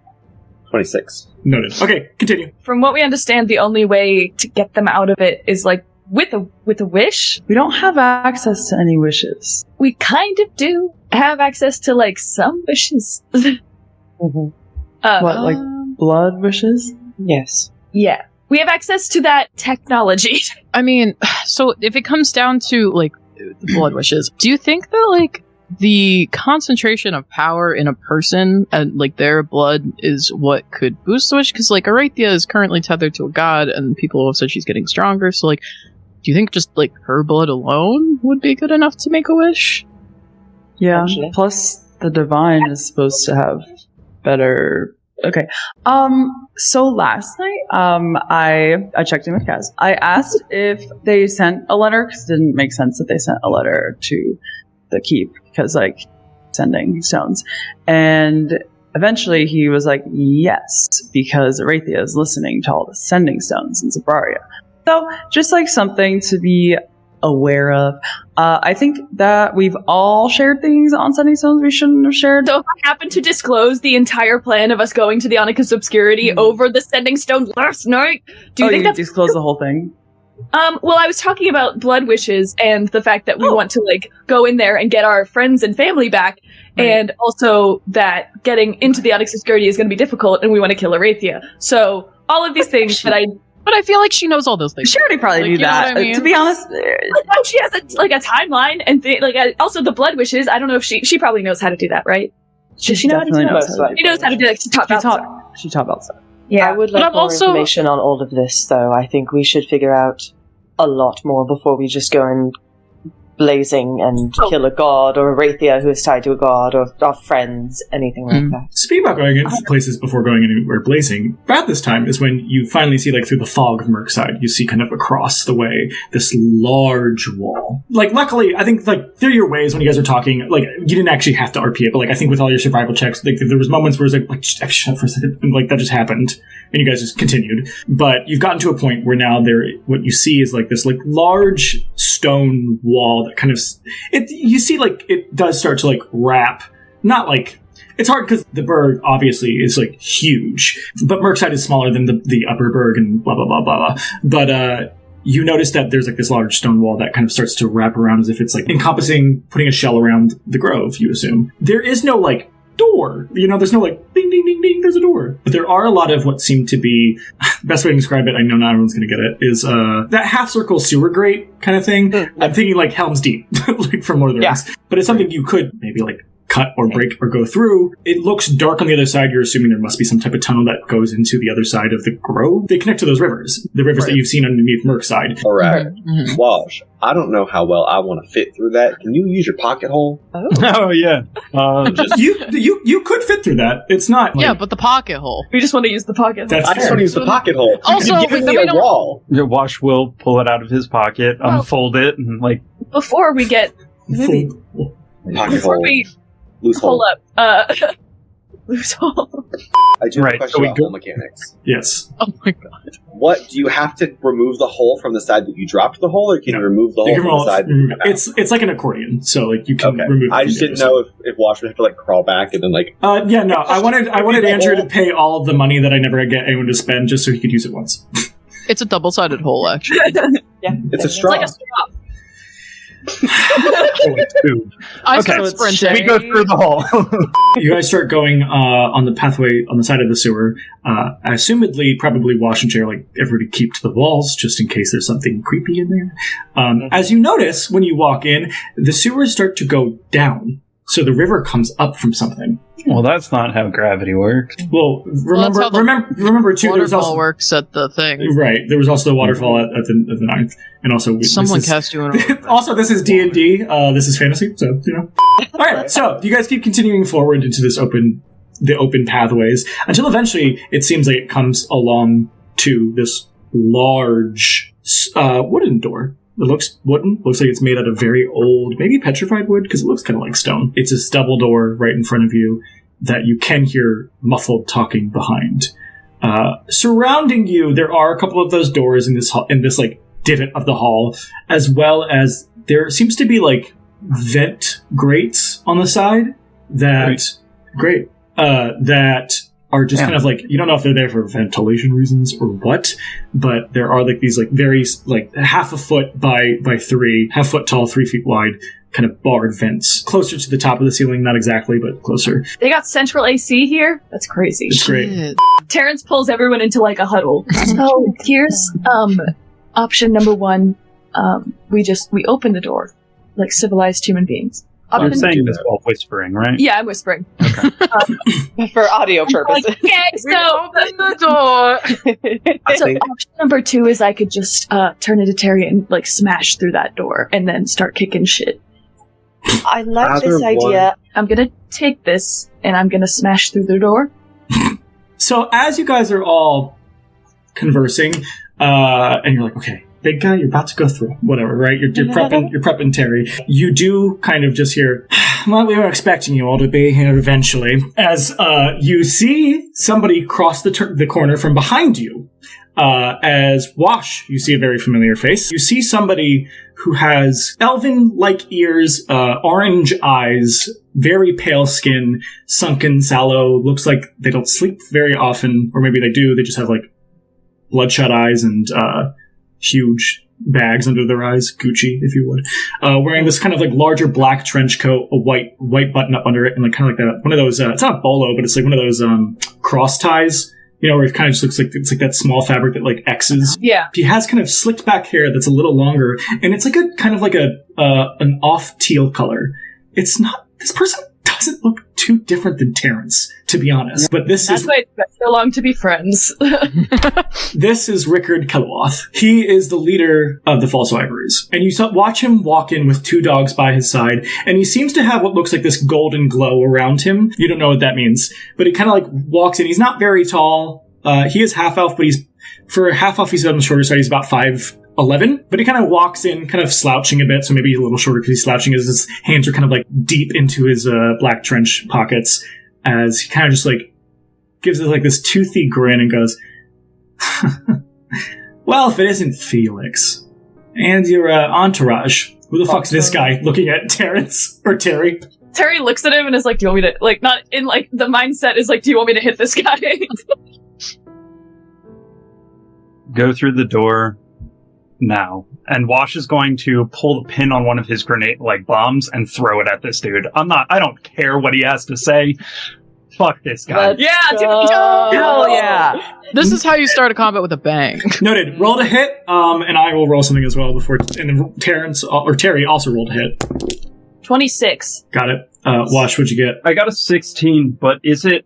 26. Noted. Okay, continue. From what we understand, the only way to get them out of it is like with a wish. We don't have access to any wishes. We kind of do have access to like some wishes. What, like blood wishes? Yes. Yeah. We have access to that technology. I mean, so if it comes down to like the blood wishes, do you think that like the concentration of power in a person and like their blood is what could boost the wish? Because like Arathia is currently tethered to a god and people have said she's getting stronger, so like do you think just like her blood alone would be good enough to make a wish? Yeah. Actually. Plus the divine is supposed to have better. Okay. So last night, I checked in with Kaz. I asked if they sent a letter, because it didn't make sense that they sent a letter to the keep, because like sending stones. And eventually he was like, yes, because Arathia is listening to all the sending stones in Zabraria. So just like something to be aware of. I think that we've all shared things on sending stones we shouldn't have shared. So if I happen to disclose the entire plan of us going to the Onyx's Obscurity over the sending stone last night, do you think that's disclose the whole thing? Well, I was talking about blood wishes and the fact that we want to like go in there and get our friends and family back, and also that getting into the Onyx's Obscurity is going to be difficult, and we want to kill Arathia. So all of these things that But I feel like she knows all those things. She already probably knew that. I mean? To be honest, no, she has a timeline, and also the blood wishes. I don't know if she probably knows how to do that, right? Does she know how to do that? She knows how to do that. She taught about stuff. Yeah, I would like more information on all of this, though. I think we should figure out a lot more before we just go in blazing and kill a god or Arathia who is tied to a god or our friends, anything like that. Speaking about going into places before going anywhere blazing, about this time is when you finally see, like, through the fog of Merkside, you see kind of across the way this large wall. Like, luckily, I think, like, there are your ways when you guys are talking, like, you didn't actually have to RP it, but, like, I think with all your survival checks, like, there was moments where it was like shut for a second, and, like, that just happened, and you guys just continued. But you've gotten to a point where now what you see is, like, this, like, large stone wall that kind of, you see, like, it does start to, like, wrap, not like, it's hard because the berg obviously is like huge, but Merkside is smaller than the upper berg and blah blah blah blah blah. But you notice that there's like this large stone wall that kind of starts to wrap around as if it's like encompassing, putting a shell around the grove. You assume there is no like door. You know, there's no like ding ding ding ding. There's a door, but there are a lot of what seem to be the best way to describe it. I know not everyone's going to get it. Is that half circle sewer grate kind of thing. I'm thinking like Helm's Deep, like from Lord of the Rings. But it's something you could maybe like cut or break or go through. It looks dark on the other side. You're assuming there must be some type of tunnel that goes into the other side of the grove. They connect to those rivers, the rivers that you've seen underneath Merkside. All right. Wash, I don't know how well I want to fit through that. Can you use your pocket hole? Oh yeah. You could fit through that. It's not. Like, yeah, but the pocket hole. We just want to use the pocket hole. I just want to use the pocket hole. Also, you've given me a wall. Wash will pull it out of his pocket, unfold it, and like before we get Pocket hole. we Loose pull hole. up. loose hole. I do have a Right, question so we about go- hole mechanics. Yes. Oh my god. What, do you have to remove the hole from the side that you dropped the hole, or can you remove the hole You can from roll the side that you got? it's like an accordion, so like you can Okay. remove it I from just the didn't other know if Wash would have to like crawl back and then like... Yeah, no. I wanted Andrew to pay all of the money that I never get anyone to spend just so he could use it once. It's a double-sided hole, actually. It's a straw. It's like a straw. I Okay, start sprinting. We go through the hole. You guys start going on the pathway on the side of the sewer. Assumedly, probably Wash and Jay are like everybody keep to the walls just in case there's something creepy in there. As you notice when you walk in, the sewers start to go down. So the river comes up from something. Well, that's not how gravity works. Well, that's how the remember too. There was Waterfall also works at the thing. right. There was also the waterfall at the ninth, and also Someone cast you in. Also, this is D&D. This is fantasy, so you know. All right, so you guys keep continuing forward into this open pathways until eventually it seems like it comes along to this large wooden door. It looks wooden. Looks like it's made out of very old, maybe petrified wood, because it looks kind of like stone. It's this double door right in front of you that you can hear muffled talking behind. Surrounding you, there are a couple of those doors in this like divot of the hall, as well as there seems to be like vent grates on the side that that are just kind of like, you don't know if they're there for ventilation reasons or what, but there are like these like very like half a foot by 3, half foot tall, 3 feet wide, kind of barred vents closer to the top of the ceiling. Not exactly, but closer. They got central AC here? That's crazy. It's great. Shit. Terrence pulls everyone into like a huddle. So here's option number 1. We open the door like civilized human beings. You're saying this while whispering, right? Yeah, I'm whispering. For audio purposes. Okay, so Open the door. so think- option number 2 is I could just turn into Terry and like smash through that door and then start kicking shit. I like Either this idea. I'm gonna take this and I'm gonna smash through the door. So as you guys are all conversing, and you're like, okay, big guy, you're about to go through whatever, right? You're prepping Terry. You do kind of just hear, well, we were expecting you all to be here eventually, as you see somebody cross the corner from behind you. As Wash, you see a very familiar face. You see somebody who has elven-like ears, orange eyes, very pale skin, sunken, sallow. Looks like they don't sleep very often, or maybe they do. They just have like bloodshot eyes and huge bags under their eyes, Gucci, if you would. Wearing this kind of like larger black trench coat, a white button up under it, and like kind of like that one of those. It's not a bolo, but it's like one of those cross ties. You know, where it kind of just looks like it's like that small fabric that like X's. Yeah. He has kind of slicked back hair that's a little longer, and it's like a kind of like an off teal color. It's not. This person doesn't look too different than Terrence, to be honest. But That's why it took so long to be friends. This is Rickard Kelowath. He is the leader of the False Ivories. And you watch him walk in with 2 dogs by his side, and he seems to have what looks like this golden glow around him. You don't know what that means. But he kind of like walks in. He's not very tall. He is half-elf, but for a half-elf, he's on the shorter side. He's about 5'11", but he kind of walks in, kind of slouching a bit, so maybe he's a little shorter because he's slouching as his hands are kind of like deep into his black trench pockets, as he kind of just like gives us like this toothy grin and goes, well, if it isn't Felix and your entourage, who the fuck's this guy? Looking at Terrence or Terry. Terry looks at him and is like, do you want me to, like, not in like the mindset is like, do you want me to hit this guy? Go through the door now. And Wash is going to pull the pin on one of his grenade like bombs and throw it at this dude. I don't care what he has to say. Fuck this guy. Let's Yeah, go. Hell yeah. This is how you start a combat with a bang. Noted. Roll to hit, and I will roll something as well before. And then Terry also rolled a hit. 26. Got it. Wash, what'd you get? I got a 16, but is it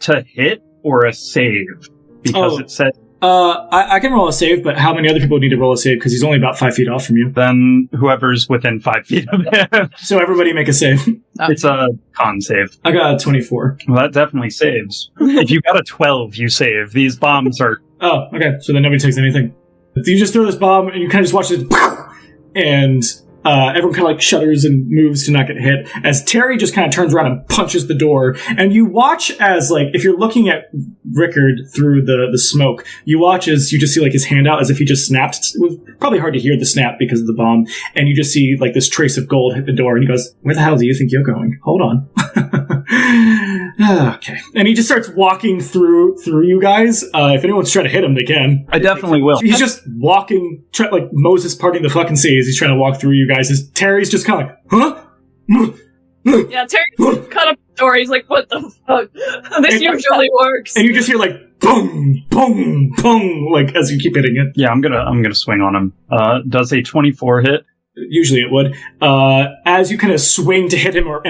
to hit or a save? Because it said... I can roll a save, but how many other people need to roll a save? Because he's only about 5 feet off from you. Then whoever's within 5 feet of him. So everybody make a save. It's a con save. I got a 24. Well, that definitely saves. If you got a 12, you save. These bombs are... Oh, okay. So then nobody takes anything. You just throw this bomb, and you kind of just watch it, and Everyone kind of like shudders and moves to not get hit as Terry just kind of turns around and punches the door. And you watch as, like, if you're looking at Rickard through the smoke, you watch as you just see like his hand out as if he just snapped. It was probably hard to hear the snap because of the bomb. And you just see like this trace of gold hit the door and he goes, "Where the hell do you think you're going? Hold on." Okay. And he just starts walking through you guys. If anyone's trying to hit him, they can. I definitely will. He's just walking, like Moses parting the fucking seas. He's trying to walk through you guys. Terry's just kind of like, huh? Yeah, Terry's cut up the door. He's like, what the fuck? This usually works. And you just hear like, boom, boom, boom, like as you keep hitting it. Yeah, I'm gonna swing on him. Does a 24 hit? Usually it would. As you kind of swing to hit him or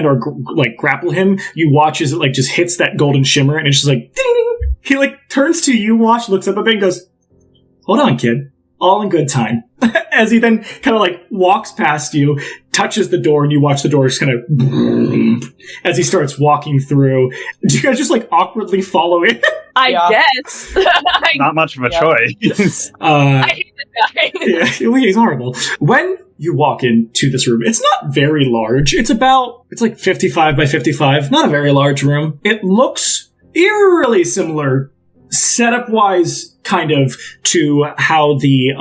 like grapple him, you watch as it like just hits that golden shimmer and it's just like, ding, ding. He like turns to you, looks up a bit and goes, "Hold on, kid. All in good time." As he then kind of like walks past you, touches the door, and you watch the door just kind of as he starts walking through. Do you guys just like awkwardly follow it? I guess. Not much of a choice. I hate the guy. Yeah, he's horrible. When you walk into this room, it's not very large. It's like 55 by 55. Not a very large room. It looks eerily similar, setup-wise, kind of, to how the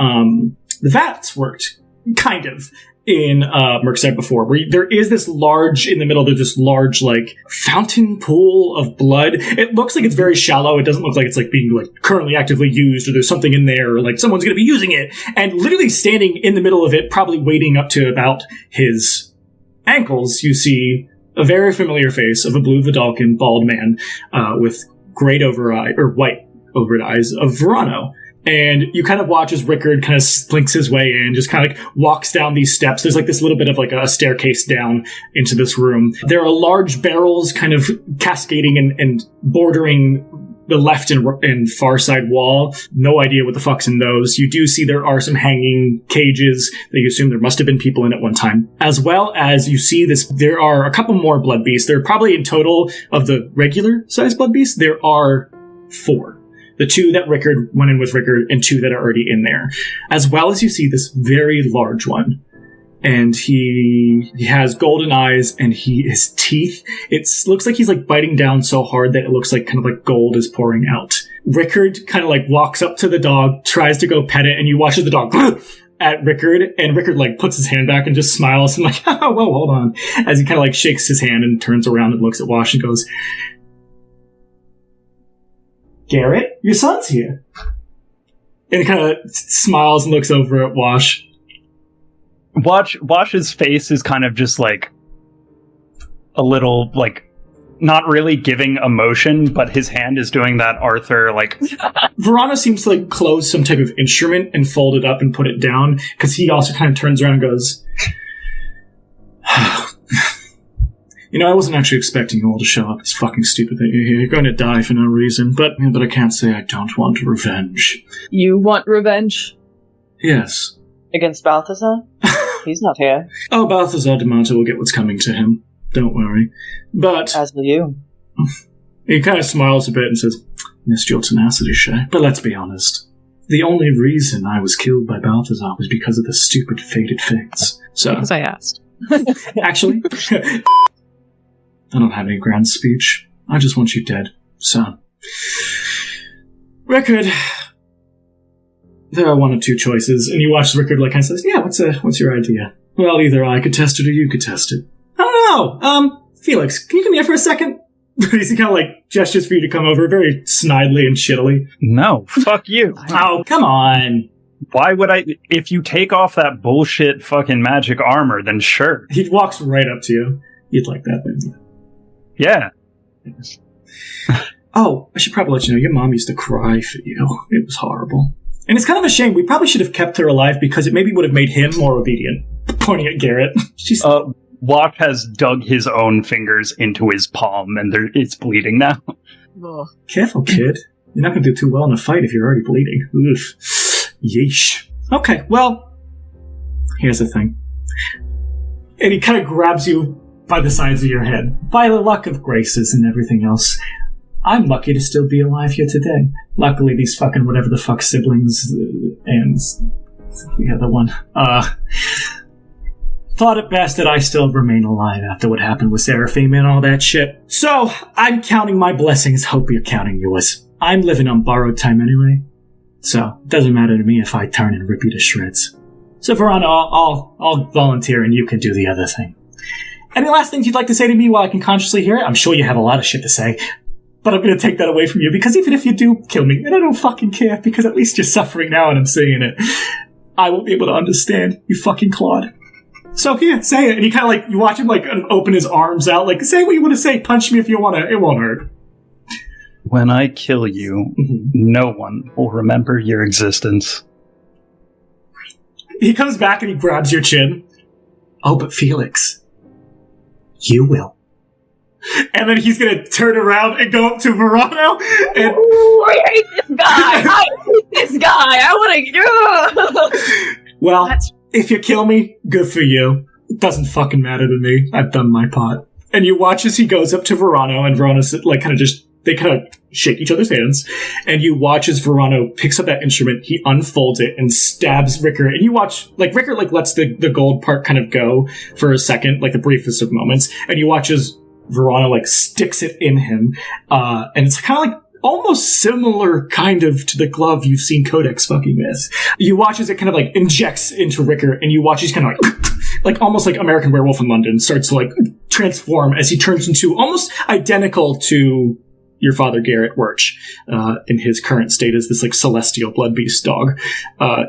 vats worked, kind of, in Merkside before, where there is this large, in the middle, there's this large, like, fountain pool of blood. It looks like it's very shallow. It doesn't look like it's, like, being, like, currently actively used, or there's something in there, or, like, someone's gonna be using it. And literally standing in the middle of it, probably wading up to about his ankles, you see a very familiar face of a blue Vidalcan bald man, with white overed eyes of Vorano. And you kind of watch as Rickard kind of slinks his way in, just kind of like walks down these steps. There's like this little bit of like a staircase down into this room. There are large barrels kind of cascading and bordering the left and far side wall. No idea what the fuck's in those. You do see there are some hanging cages that you assume there must have been people in at one time. As well as you see there are a couple more blood beasts. There are probably in total of the regular size blood beasts, there are 4. The 2 that Rickard went in with Rickard and 2 that are already in there. As well as you see this very large one. And he has golden eyes and his teeth, it looks like he's like biting down so hard that it looks like kind of like gold is pouring out. Rickard kind of like walks up to the dog, tries to go pet it, and you watch as the dog at Rickard, and Rickard like puts his hand back and just smiles and like, "Oh, well, hold on." As he kind of like shakes his hand and turns around and looks at Wash and goes, "Garrett, your son's here." And kind of smiles and looks over at Wash. Wash's face is kind of just like a little, like, not really giving emotion, but his hand is doing that Arthur, like... Vorano seems to like close some type of instrument and fold it up and put it down, because he also kind of turns around and goes, "You know, I wasn't actually expecting you all to show up. It's fucking stupid that you're here. You're going to die for no reason. But I can't say I don't want revenge." You want revenge? Yes. Against Balthazar? He's not here. Oh, Balthazar DeMonte will get what's coming to him. Don't worry. But... As will you. He kind of smiles a bit and says, "Missed your tenacity, Shay. But let's be honest. The only reason I was killed by Balthazar was because of the stupid fated fates. So... Because I asked. Actually... I don't have any grand speech. I just want you dead. So... Rickard... There are one of 2 choices, and you watch Rickard like kind of says, "Yeah, what's your idea?" "Well, either I could test it or you could test it." "I don't know. Felix, can you come here for a second?" He kind of like gestures for you to come over very snidely and shittily. "No, fuck you." "Oh, come on." "Why would I? If you take off that bullshit fucking magic armor, then sure." He walks right up to you. "You'd like that, wouldn't you?" "Yeah." Yes. "Oh, I should probably let you know, your mom used to cry for you. It was horrible. And it's kind of a shame. We probably should have kept her alive because it maybe would have made him more obedient." Pointing at Garrett. She's... Watt has dug his own fingers into his palm, and it's bleeding now. Ugh. "Careful, kid. You're not going to do too well in a fight if you're already bleeding." Oof. Yeesh. Okay, well, here's the thing. And he kind of grabs you by the sides of your head. By the luck of graces and everything else, I'm lucky to still be alive here today. Luckily, these fucking whatever the fuck siblings and the other one, thought it best that I still remain alive after what happened with Seraphim and all that shit. So, I'm counting my blessings, hope you're counting yours. I'm living on borrowed time anyway, so it doesn't matter to me if I turn and rip you to shreds. So, Vorano, I'll volunteer and you can do the other thing. Any last things you'd like to say to me while I can consciously hear it? I'm sure you have a lot of shit to say, but I'm going to take that away from you, because even if you do kill me, and I don't fucking care, because at least you're suffering now and I'm saying it, I won't be able to understand, you fucking clod. So here, say it. And he kind of like, you watch him like open his arms out, like, say what you want to say, punch me if you want to, it won't hurt. When I kill you, no one will remember your existence. He comes back and he grabs your chin. Oh, but Felix, you will. And then he's going to turn around and go up to Vorano. And Ooh, I hate this guy. I want to... Well, if you kill me, good for you. It doesn't fucking matter to me. I've done my part. And you watch as he goes up to Vorano, and Vorano's like they kind of shake each other's hands. And you watch as Vorano picks up that instrument, he unfolds it and stabs Ricker. And you watch, like, Ricker lets the gold part kind of go for a second, like the briefest of moments. And you watch as Vorano sticks it in him. And it's kind of like almost similar kind of to the glove you've seen Codex fucking with. You watch as it kind of injects into Ricker, and you watch he's kind of like almost like American Werewolf in London starts to transform as he turns into almost identical to your father Garrett Wirch in his current state as this celestial blood beast dog.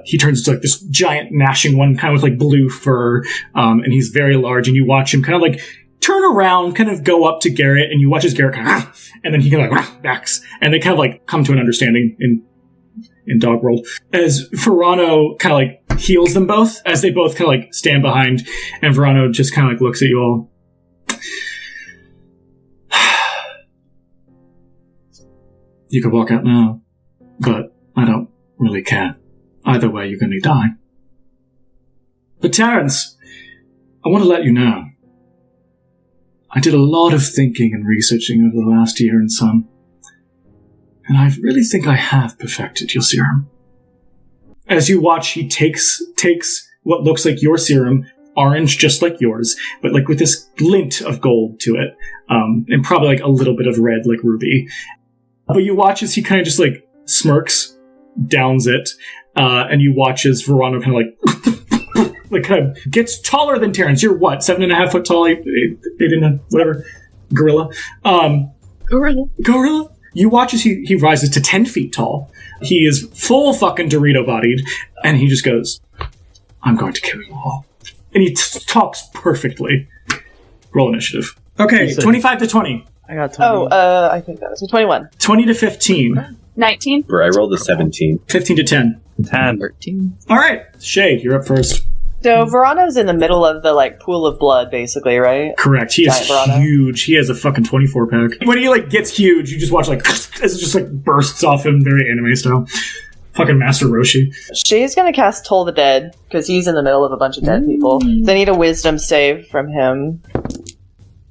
He turns into this giant gnashing one, kind of with blue fur, and he's very large, and you watch him kind of turn around, kind of go up to Garrett, and you watch as Garrett kind of, and then he kind of backs, and they kind of come to an understanding in dog world. As Vorano kind of heals them both, as they both kind of stand behind, and Vorano just kind of looks at you all. You could walk out now, but I don't really care. Either way, you're going to die. But Terrence, I want to let you know, I did a lot of thinking and researching over the last year and some, and I really think I have perfected your serum. As you watch, he takes what looks like your serum, orange just like yours, but with this glint of gold to it, and probably a little bit of red like ruby. But you watch as he kind of just smirks, downs it, and you watch as Vorano kind of kind of gets taller than Terrence. You're what, 7.5 foot tall, 8.5, whatever, gorilla. Gorilla. You watch as he rises to 10 feet tall. He is full fucking Dorito bodied, and he just goes, I'm going to kill you all. And he talks perfectly. Roll initiative. Okay, 25 to 20. I got 20. I think that was 21. 20 to 15. 19. Where I rolled a 17. 15 to 10. 10. 13. All right, Shay, you're up first. So Verano's in the middle of the pool of blood, basically, right? Correct. He is Giant Vorano. huge. He has a fucking 24 pack. When he gets huge, you just watch as it just bursts off him, very anime style. Fucking Master Roshi. Shay's gonna cast Toll the Dead, because he's in the middle of a bunch of dead people. They need a wisdom save from him.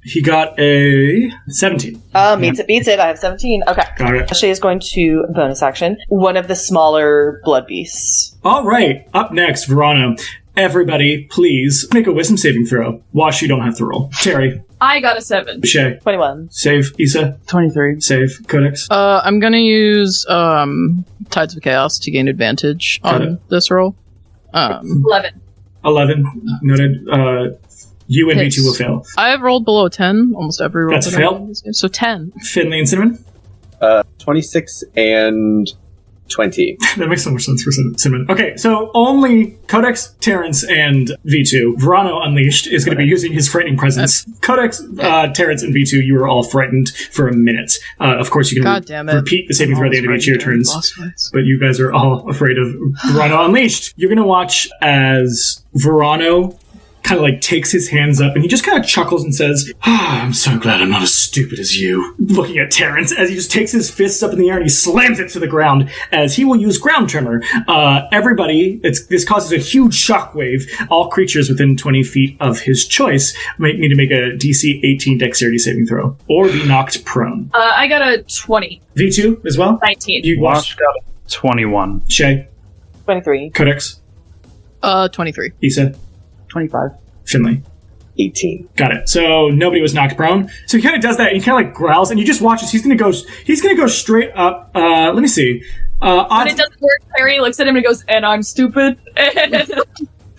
He got a 17. Beats it. I have 17. Okay. Got it. Shay is going to bonus action one of the smaller blood beasts. All right. Up next, Vorano. Everybody, please make a wisdom saving throw. Wash, you don't have to roll. Terry. I got a 7. Shay. 21. Save. Isa. 23. Save. Codex. I'm gonna use Tides of Chaos to gain advantage on this roll. 11. 11. Noted. You and Hits. V2 will fail. I have rolled below 10 almost every roll. That's a that I've fail? made in this game. So 10. Finley and Cinnamon. 26 and 20. That makes so much sense for Cinnamon. Okay, so only Codex, Terrence, and V2. Vorano Unleashed is going to be using his frightening presence. Codex, Terrence, and V2, you were all frightened for a minute. Of course, you God can damn it. repeat the saving throw at the end of each of your turns. Boss fights. But you guys are all afraid of Vorano Unleashed. You're going to watch as Vorano kind of takes his hands up and he just kind of chuckles and says, I'm so glad I'm not as stupid as you. Looking at Terrence as he just takes his fists up in the air and he slams it to the ground as he will use ground tremor. Everybody, this causes a huge shockwave. All creatures within 20 feet of his choice need to make a DC 18 dexterity saving throw or be knocked prone. I got a 20. V2 as well? 19. You Wash got a 21. Shay. 23. Codex. 23. Issa. 25. Finley. 18. Got it. So nobody was knocked prone. So he kind of does that, and he kind of like growls, and you just watch as he's gonna go straight up. Let me see. When it doesn't work, Harry looks at him and goes, "And I'm stupid."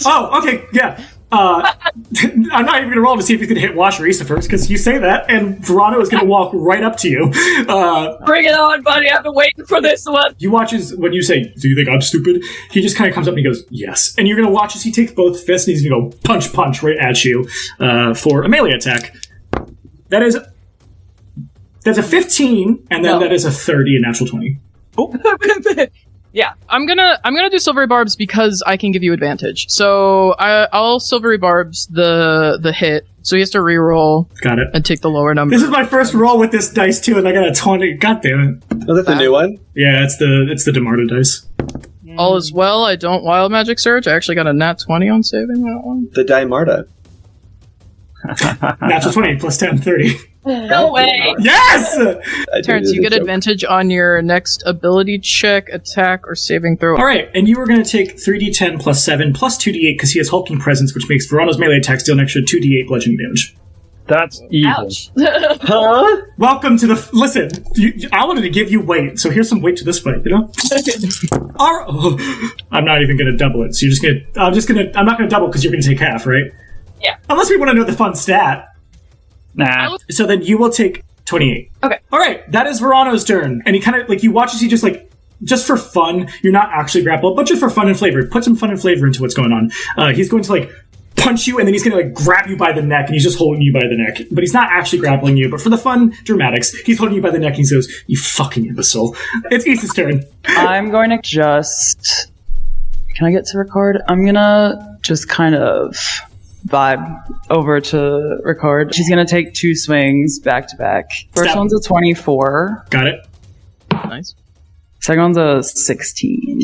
Oh, okay, yeah. I'm not even going to roll to see if he's going to hit Wash or Issa first, because you say that, and Vorano is going to walk right up to you. Bring it on, buddy. I've been waiting for this one. You watch as, when you say, "Do you think I'm stupid?" He just kind of comes up and he goes, "Yes." And you're going to watch as he takes both fists and he's going to go punch right at you for a melee attack. That's a 15, and then that is a 30, a natural 20. Yeah. I'm gonna do Silvery Barbs because I can give you advantage. So I'll Silvery Barbs the hit. So he has to reroll. Got it. And take the lower number. This is my first roll with this dice too, and I got a 20. God damn it. Was that the new one? Yeah, it's the Demarta dice. All is well. I don't Wild Magic Surge. I actually got a nat 20 on saving that one. The Dimarta. Natural 20 plus 10, 30. No way. Yes! Terrence, you get advantage on your next ability check, attack, or saving throw. All right, and you are going to take 3d10 plus 7 plus 2d8 because he has Hulking Presence, which makes Verano's melee attack deal an extra 2d8 bludgeoning damage. That's evil. Ouch. Huh? Welcome to the... Listen, I wanted to give you weight, so here's some weight to this fight, you know? I'm not even going to double it, so you're just going to... I'm not going to double because you're going to take half, right? Yeah. Unless we want to know the fun stat. Nah. So then you will take 28. Okay. All right, that is Verano's turn. And he kind of, like, you watch as he just for fun, you're not actually grappled, but just for fun and flavor. Put some fun and flavor into what's going on. He's going to, like, punch you, and then he's going to, like, grab you by the neck, and he's just holding you by the neck. But he's not actually grappling you, but for the fun dramatics, he's holding you by the neck, and he goes, "You fucking imbecile." It's Issa's turn. I'm going to just... Can I get to record? I'm gonna just kind of vibe over to record. She's gonna take 2 swings back to back. First one's a 24. Got it. Nice. Second one's a 16.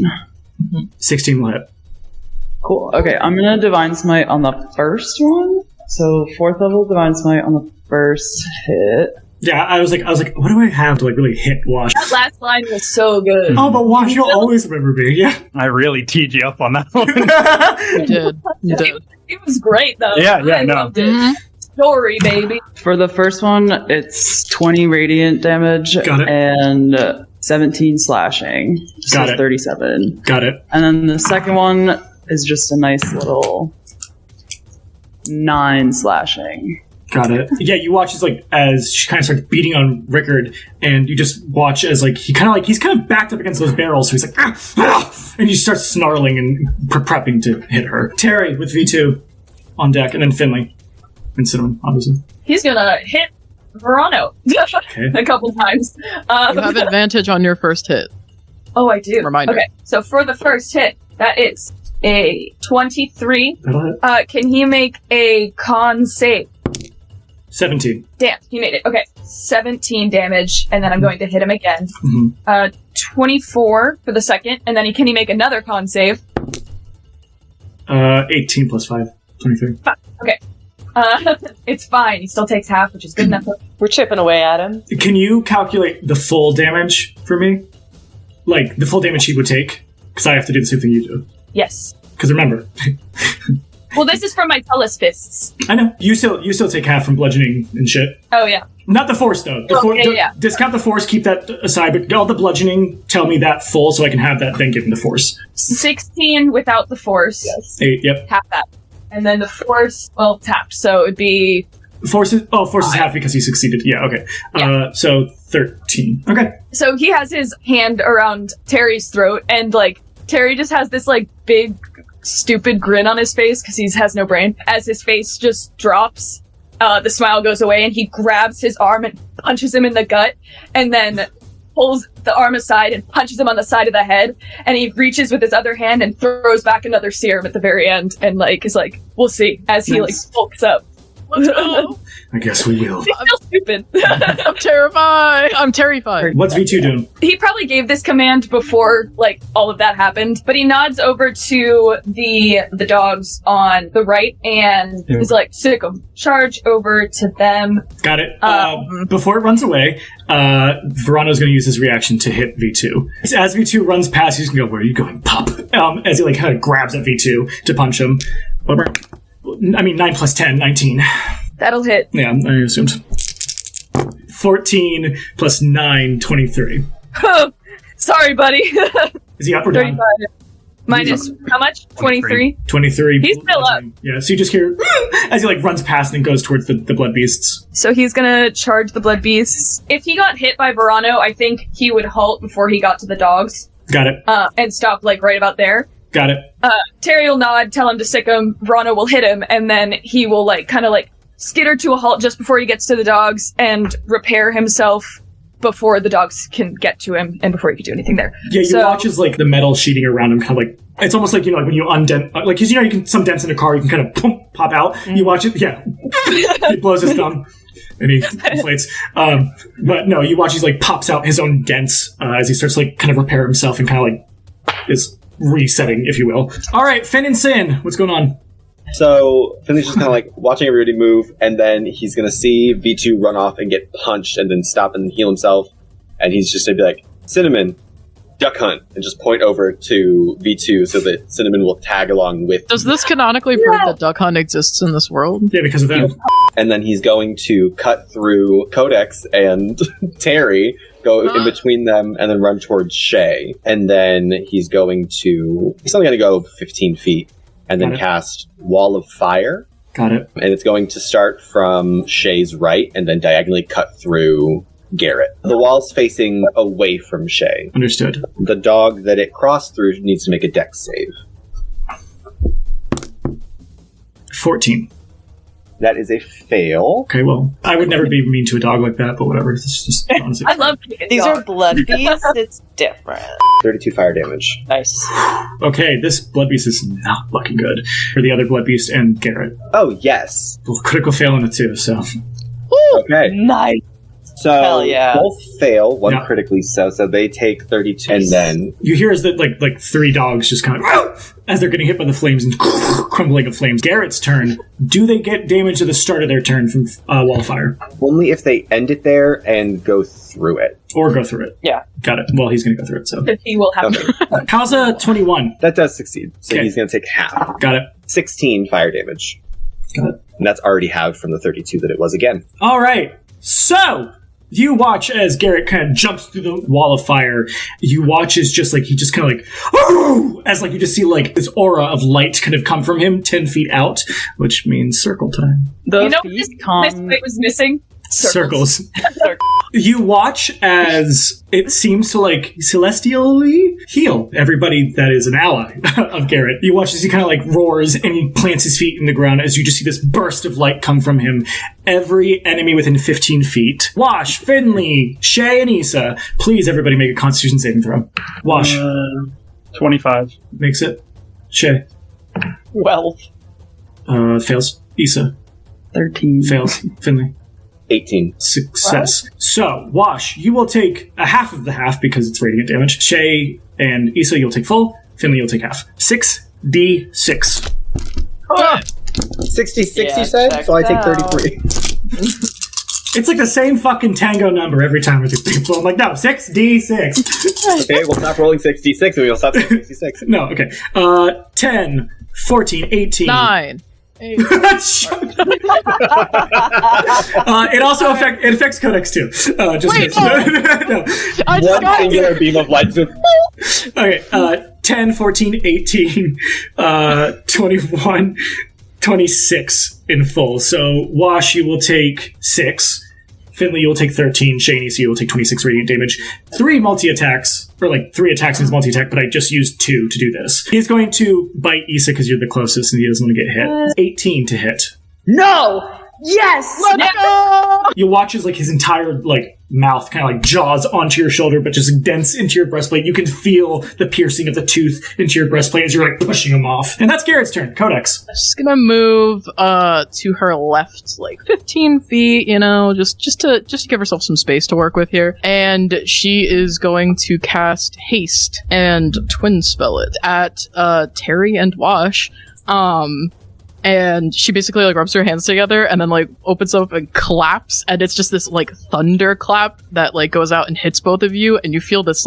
16 will hit. Cool. Okay, I'm gonna Divine Smite on the first one. So 4th level Divine Smite on the first hit. Yeah, I was like, what do I have to, like, really hit Wash? That last line was so good. Oh, but Wash, you'll always remember me. Yeah. I really teed you up on that one. You did. You did. It was great, though. Yeah, I no. loved it. Story, baby. For the first one, it's 20 radiant damage. Got it. And 17 slashing. Got So it. 37. Got it. And then the second one is just a nice little 9 slashing. Got it. Yeah, you watch as she kind of starts beating on Rickard, and you just watch as he's kind of backed up against those barrels, so he's like, and he starts snarling and prepping to hit her. Terry with V2 on deck, and then Finley and Cinnamon, obviously. He's gonna hit Vorano a couple times. You have advantage on your first hit. Oh, I do. Reminder. Okay, so for the first hit, that is a 23. That'll hit. Can he make a con save? 17. Damn, he made it. Okay, 17 damage, and then I'm going to hit him again. 24 for the second, and then can he make another con save? 18 plus 5. 23. Okay. It's fine. He still takes half, which is good enough. We're chipping away at him. Can you calculate the full damage for me? Like, the full damage he would take? Because I have to do the same thing you do. Yes. Because remember... Well, this is from my Tellus fists. I know. You still take half from bludgeoning and shit. Oh, yeah. Not the force, though. Yeah. Discount the force, keep that aside, but all the bludgeoning, tell me that full so I can have that then given the force. 16 without the force. Yes. 8, yep. Half that. And then the force, tapped, so it would be... Force is half because he succeeded. Yeah, okay. Yeah. So 13. Okay. So he has his hand around Terry's throat, and, Terry just has this, big... stupid grin on his face because he has no brain. As his face just drops, the smile goes away, and he grabs his arm and punches him in the gut, and then pulls the arm aside and punches him on the side of the head, and he reaches with his other hand and throws back another serum at the very end, and is like, we'll see, as he bulks up. Let's go. I guess we will. He's still stupid. I'm terrified. I'm terrified. What's V2 doing? He probably gave this command before, all of that happened, but he nods over to the dogs on the right and is like, sick 'em. Charge over to them. Got it. Before it runs away, Verano's going to use his reaction to hit V2. As V2 runs past, he's going to go, "Where are you going, pup?" As he kind of grabs at V2 to punch him. 9 plus 10, 19. That'll hit. Yeah, I assumed. 14 plus 9, 23. Sorry, buddy. Is he up or 35. down? Minus how much? 23. 23. He's still up. Yeah, so you just hear as he runs past and goes towards the blood beasts. So he's gonna charge the blood beasts. If he got hit by Vorano, I think he would halt before he got to the dogs. Got it. And stop right about there. Got it. Terry will nod, tell him to sick him. Vorano will hit him, and then he will kind of skitter to a halt just before he gets to the dogs and repair himself before the dogs can get to him and before he can do anything there. Yeah, you watch as the metal sheeting around him kind of it's almost when you undent, because you can, some dents in a car, you can kind of pop out. Mm-hmm. You watch it, yeah. He blows his thumb and he inflates. But no, you watch he pops out his own dents as he starts kind of repair himself and kind of is resetting, if you will. All right, Finn and Sin, what's going on? So Finley's just kind of watching everybody move, and then he's going to see V2 run off and get punched and then stop and heal himself. And he's just going to be like, Cinnamon, duck hunt, and just point over to V2 so that Cinnamon will tag along with. Does this canonically prove that duck hunt exists in this world? Yeah, because of them. And then he's going to cut through Codex and Terry, go in between them, and then run towards Shay. And then he's only going to go 15 feet. And then cast Wall of Fire. Got it. And it's going to start from Shay's right and then diagonally cut through Garrett. The wall's facing away from Shay. Understood. The dog that it crossed through needs to make a dex save. 14. That is a fail. Okay, well, I would never be mean to a dog like that, but whatever. It's just honestly. I love These are blood beasts. It's different. 32 fire damage. Nice. Okay, this blood beast is not looking good for the other blood beast and Garrett. Oh, yes. Well, critical fail on it too, so. Okay. Nice. So Hell yeah. both fail, one critically so they take 32. And then you hear as that like 3 dogs just kind of as they're getting hit by the flames and crumbling of flames. Garrett's turn. Do they get damage at the start of their turn from wall of fire? Only if they end it there and go through it. Or go through it. Yeah. Got it. Well, he's going to go through it, so. He will have to. How's a 21? That does succeed. So he's going to take half. Got it. 16 fire damage. Got it. And that's already halved from the 32 that it was again. All right. So, you watch as Garrett kind of jumps through the wall of fire. You watch as he just kind of oh! As you just see this aura of light kind of come from him 10 feet out, which means circle time. This bit was missing? Circles. You watch as it seems to celestially heal everybody that is an ally of Garrett. You watch as he kind of roars and he plants his feet in the ground as you just see this burst of light come from him. Every enemy within 15 feet. Wash, Finley, Shay, and Issa. Please, everybody make a Constitution saving throw. Wash. 25. Makes it. Shay. 12. Fails. Issa. 13. Fails. Finley. 18. Success. So, Wash, you will take a half of the half because it's radiant damage. Shay and Issa, you'll take full. Finley, you'll take half. 6d6. 66, you said? So I take 33. It's the same fucking tango number every time I do things. So I'm no, 6d6. Okay, we'll stop rolling 66 and we'll stop at 66. No, okay. 10, 14, 18. 9. It also affects Codex too. Wait, no. I just One singular beam of light. Okay, 10, 14, 18, 21, 26 in full. So, Wash, you will take 6. Finley, you'll take 13. Shaney, so you'll take 26 radiant damage. 3 multi-attacks, or 3 attacks in his multi-attack, but I just used 2 to do this. He's going to bite Issa because you're the closest and he doesn't want to get hit. 18 to hit. No! Yes! Let's go! You watch as his entire mouth kind of jaws onto your shoulder, but just dents into your breastplate. You can feel the piercing of the tooth into your breastplate as you're pushing him off. And that's Garrett's turn. Codex. Just gonna move to her left 15 feet, just to give herself some space to work with here. And she is going to cast Haste and Twin Spell it at Terry and Wash. And she basically rubs her hands together and then opens up and claps, and it's just this thunder clap that goes out and hits both of you, and you feel this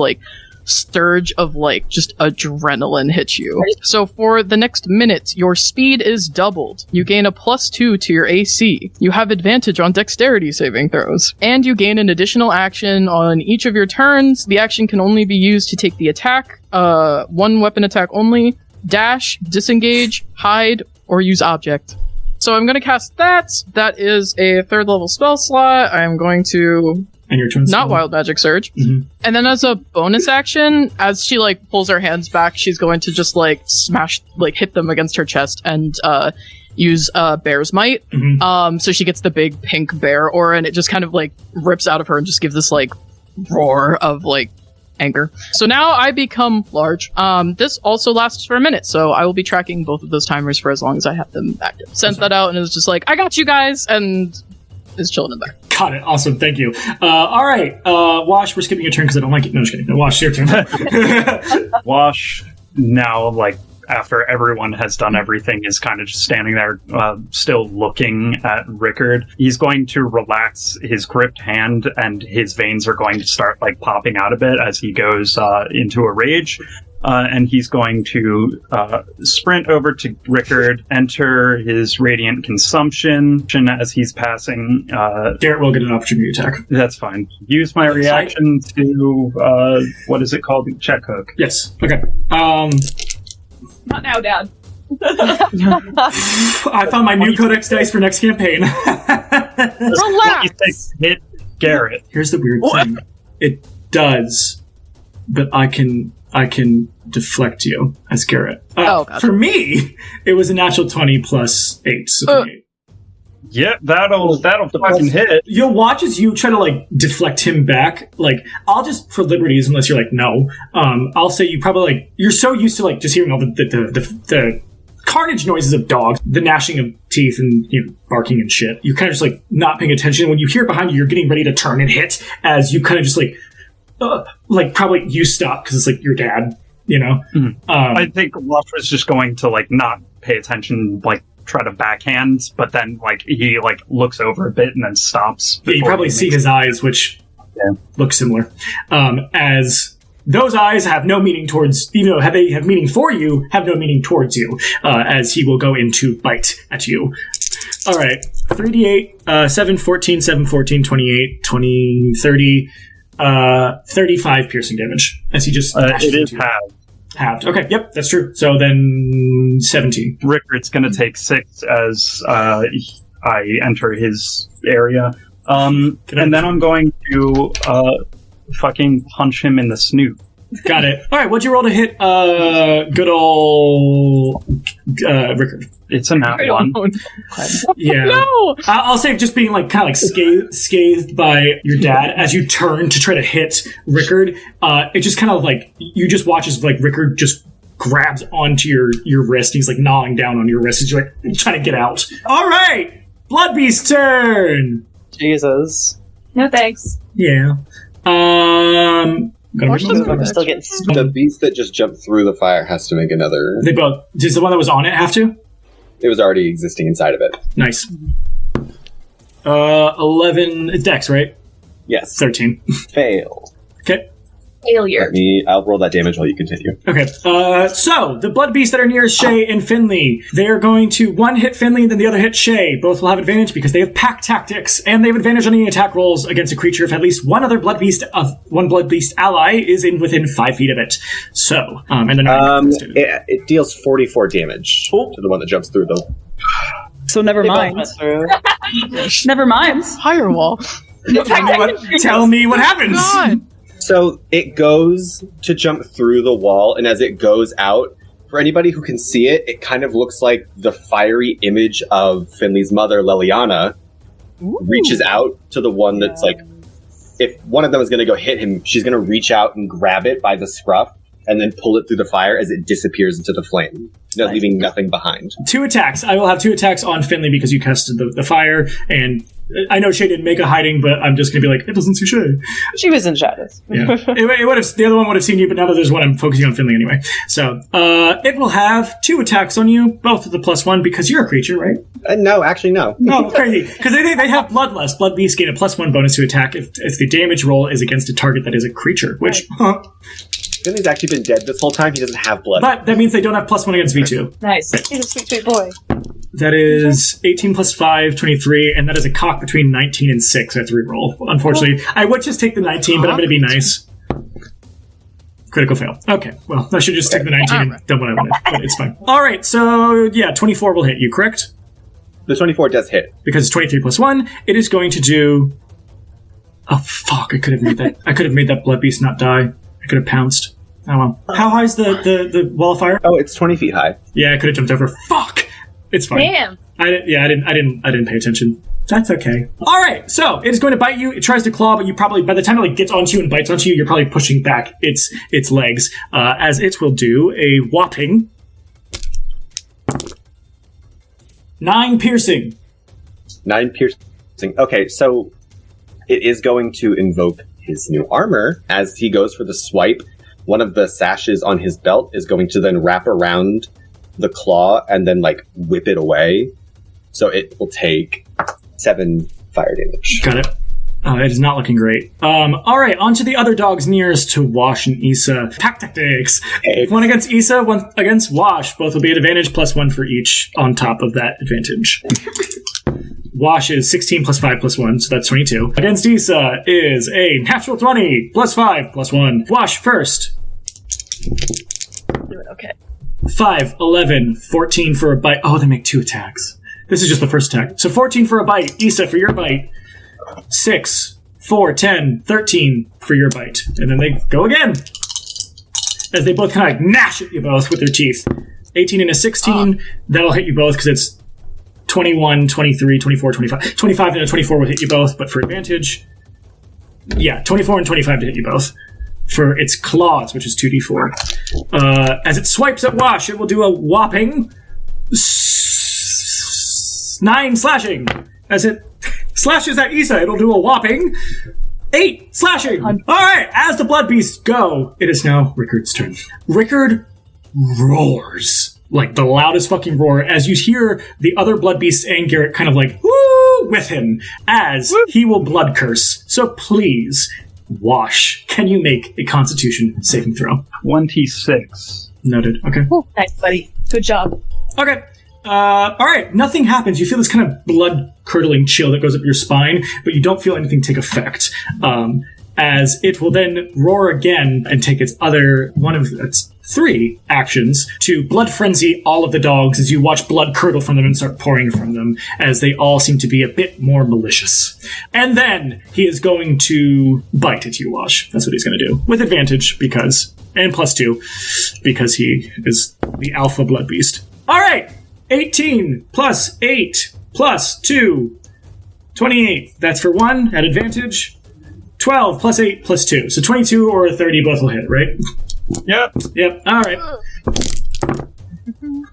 surge of like just adrenaline hits you. So for the next minute, your speed is doubled. You gain a +2 to your AC. You have advantage on dexterity saving throws. And you gain an additional action on each of your turns. The action can only be used to take the attack, one weapon attack only, dash, disengage, hide, or use object. So I'm going to cast that. That is a 3rd level spell slot. I'm going to... And your turn's not Wild Magic Surge. Mm-hmm. And then as a bonus action, as she like pulls her hands back, she's going to just like smash, like hit them against her chest and use Bear's Might. Mm-hmm. So she gets the big pink bear aura, and it just kind of like rips out of her and just gives this like roar of like anger. So now I become large. This also lasts for a minute, so I will be tracking both of those timers for as long as I have them active. Sent that out and it was just like, I got you guys, and is chilling in there. Got it. Awesome. Thank you. All right. Wash, we're skipping your turn because I don't like it. No, just kidding. No, Wash, your turn. Wash, now, like, after everyone has done everything, is kind of just standing there, still looking at Rickard. He's going to relax his gripped hand, and his veins are going to start, like, popping out a bit as he goes into a rage. And he's going to sprint over to Rickard, enter his Radiant Consumption as he's passing. Garrett will get an opportunity attack. That's fine. Use my reaction to, what is it called? Check hook. Yes. Okay. Not now, Dad. I found my new Codex dice for next campaign. Relax! Hit Garrett. Here's the weird thing. It does, but I can deflect you as Garrett. Gotcha. For me, it was a natural 20 plus 8. So 28. Yep, that'll fucking hit. You'll watch as you try to like deflect him back. Like, I'll just, for liberties, unless you're like, no, I'll say you probably like, you're so used to like just hearing all the carnage noises of dogs, the gnashing of teeth and, you know, barking and shit. You're kind of just like not paying attention. When you hear behind you, you're getting ready to turn and hit as you kind of just like probably you stop because it's like your dad, you know? I think Luff was just going to like not pay attention, like try to backhand, but then like he like looks over a bit and then stops. Yeah, you probably see his eyes, which look similar. As those eyes have no meaning towards, even though they have meaning for you, have no meaning towards you, as he will go into bite at you. All right, 3d8, 7, 14, 7, 14, 28, 20, 30, 35 piercing damage as he just it is halved. Okay, yep, that's true. So then 17. Rickard's going to take 6 as I enter his area. And then I'm going to fucking punch him in the snoot. Got it. All right, what'd you roll to hit good old Rickard? It's a nat 1. Yeah. No! I'll say just being like kind of like scathed by your dad as you turn to try to hit Rickard. It just kind of like, you just watch as like Rickard just grabs onto your wrist. He's like gnawing down on your wrist as you're like trying to get out. All right, Bloodbeast's turn. Jesus. No thanks. Yeah. Still getting The beast that just jumped through the fire has to make another. They both. Does the one that was on it have to? It was already existing inside of it. Nice. 11. It's Dex, right? Yes. 13. Fail. Okay. Failure. I'll roll that damage while you continue. Okay. So the blood beasts that are near Shay and Finley, they are going to one hit Finley and then the other hit Shay. Both will have advantage because they have pack tactics, and they have advantage on any attack rolls against a creature if at least one blood beast ally is within 5 feet of it. So, and then it deals 44 damage to the one that jumps through the. So never mind. Never mind. Firewall. Tell me what happens. God. So it goes to jump through the wall, and as it goes out, for anybody who can see it, it kind of looks like the fiery image of Finley's mother, Leliana, reaches out to the one that's like, if one of them is going to go hit him, she's going to reach out and grab it by the scruff and then pull it through the fire as it disappears into the flame, leaving nothing behind. 2 attacks. I will have 2 attacks on Finley because you casted the fire, and I know Shay didn't make a hiding, but I'm just going to be like, it doesn't see Shay. She was in shadows. Yeah. It would have, the other one would have seen you, but now that there's one, I'm focusing on Finley anyway. So, it will have 2 attacks on you, both with the +1, because you're a creature, right? No, actually, no. No, crazy. Because they have Bloodlust. Blood beasts gain a +1 bonus to attack if the damage roll is against a target that is a creature, which, Finley's actually been dead this whole time. He doesn't have blood. But that means they don't have +1 against V2. Nice. He's a sweet, sweet boy. That is 18 plus 5, 23, and that is a cock between 19 and 6. I have to reroll. Unfortunately, I would just take the 19, but I'm going to be nice. Critical fail. Okay, well, I should just take the 19 and done what I wanted, but it's fine. All right, so yeah, 24 will hit you, correct? The 24 does hit. Because it's 23 plus 1, it is going to do... Oh, fuck, I could have made that. I could have made that blood beast not die. I could have pounced. Oh, well. How high is the wall of fire? Oh, it's 20 feet high. Yeah, I could have jumped over. Fuck! It's fine. Damn. I didn't pay attention. That's okay. All right, so it is going to bite you. It tries to claw, but you probably, by the time it gets onto you and bites onto you, you're probably pushing back its legs, as it will do a whopping 9 piercing. 9 piercing. Okay, so it is going to invoke his new armor as he goes for the swipe. One of the sashes on his belt is going to then wrap around the claw and then whip it away. So it will take 7 fire damage. Got it. It is not looking great. All right, on to the other dogs nearest to Wash and Issa. Pack tactics. One against Issa, one against Wash. Both will be at advantage, +1 for each on top of that advantage. Wash is 16 plus 5 plus 1, so that's 22. Against Issa is a natural 20, +5 plus 1. Wash first. Do it, okay. 5, 11, 14 for a bite. Oh, they make 2 attacks. This is just the first attack. So 14 for a bite. Issa for your bite. 6, 4, 10, 13 for your bite. And then they go again. As they both kind of gnash at you both with their teeth. 18 and a 16. That'll hit you both because it's 21, 23, 24, 25. 25 and a 24 will hit you both, but for advantage. Yeah, 24 and 25 to hit you both. For its claws, which is 2d4. As it swipes at Wash, it will do a whopping 9 slashing. As it slashes at Issa, it'll do a whopping 8 slashing. All right, as the blood beasts go, it is now Rickard's turn. Rickard roars. Like the loudest fucking roar, as you hear the other blood beasts and Garrett kind of woo with him, as he will blood curse. So please, Wash, can you make a Constitution saving throw? 26. Noted. Okay. Nice, buddy. Good job. Okay. All right. Nothing happens. You feel this kind of blood-curdling chill that goes up your spine, but you don't feel anything take effect. As it will then roar again and take its other one of its 3 actions to blood frenzy all of the dogs as you watch blood curdle from them and start pouring from them, as they all seem to be a bit more malicious. And then he is going to bite at you, Wash. That's what he's going to do. With advantage, because, and +2, because he is the alpha blood beast. All right. 18 plus 8 plus 2. 28. That's for 1 at advantage. 12 plus 8 plus 2. So 22 or 30 both will hit, right? Yep. All right.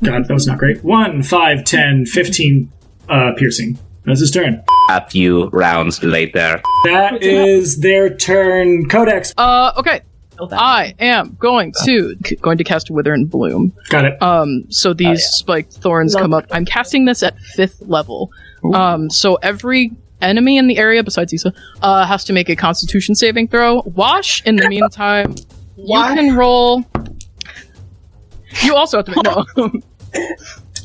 God, that was not great. 1, 5, 10, 15 piercing. That's his turn. A few rounds later. That is their turn. Codex. Okay. I am going to cast Wither and Bloom. Got it. So these spiked thorns come up. I'm casting this at 5th level. So every enemy in the area besides Issa has to make a Constitution saving throw. Wash, in the meantime, you can roll. You also have to make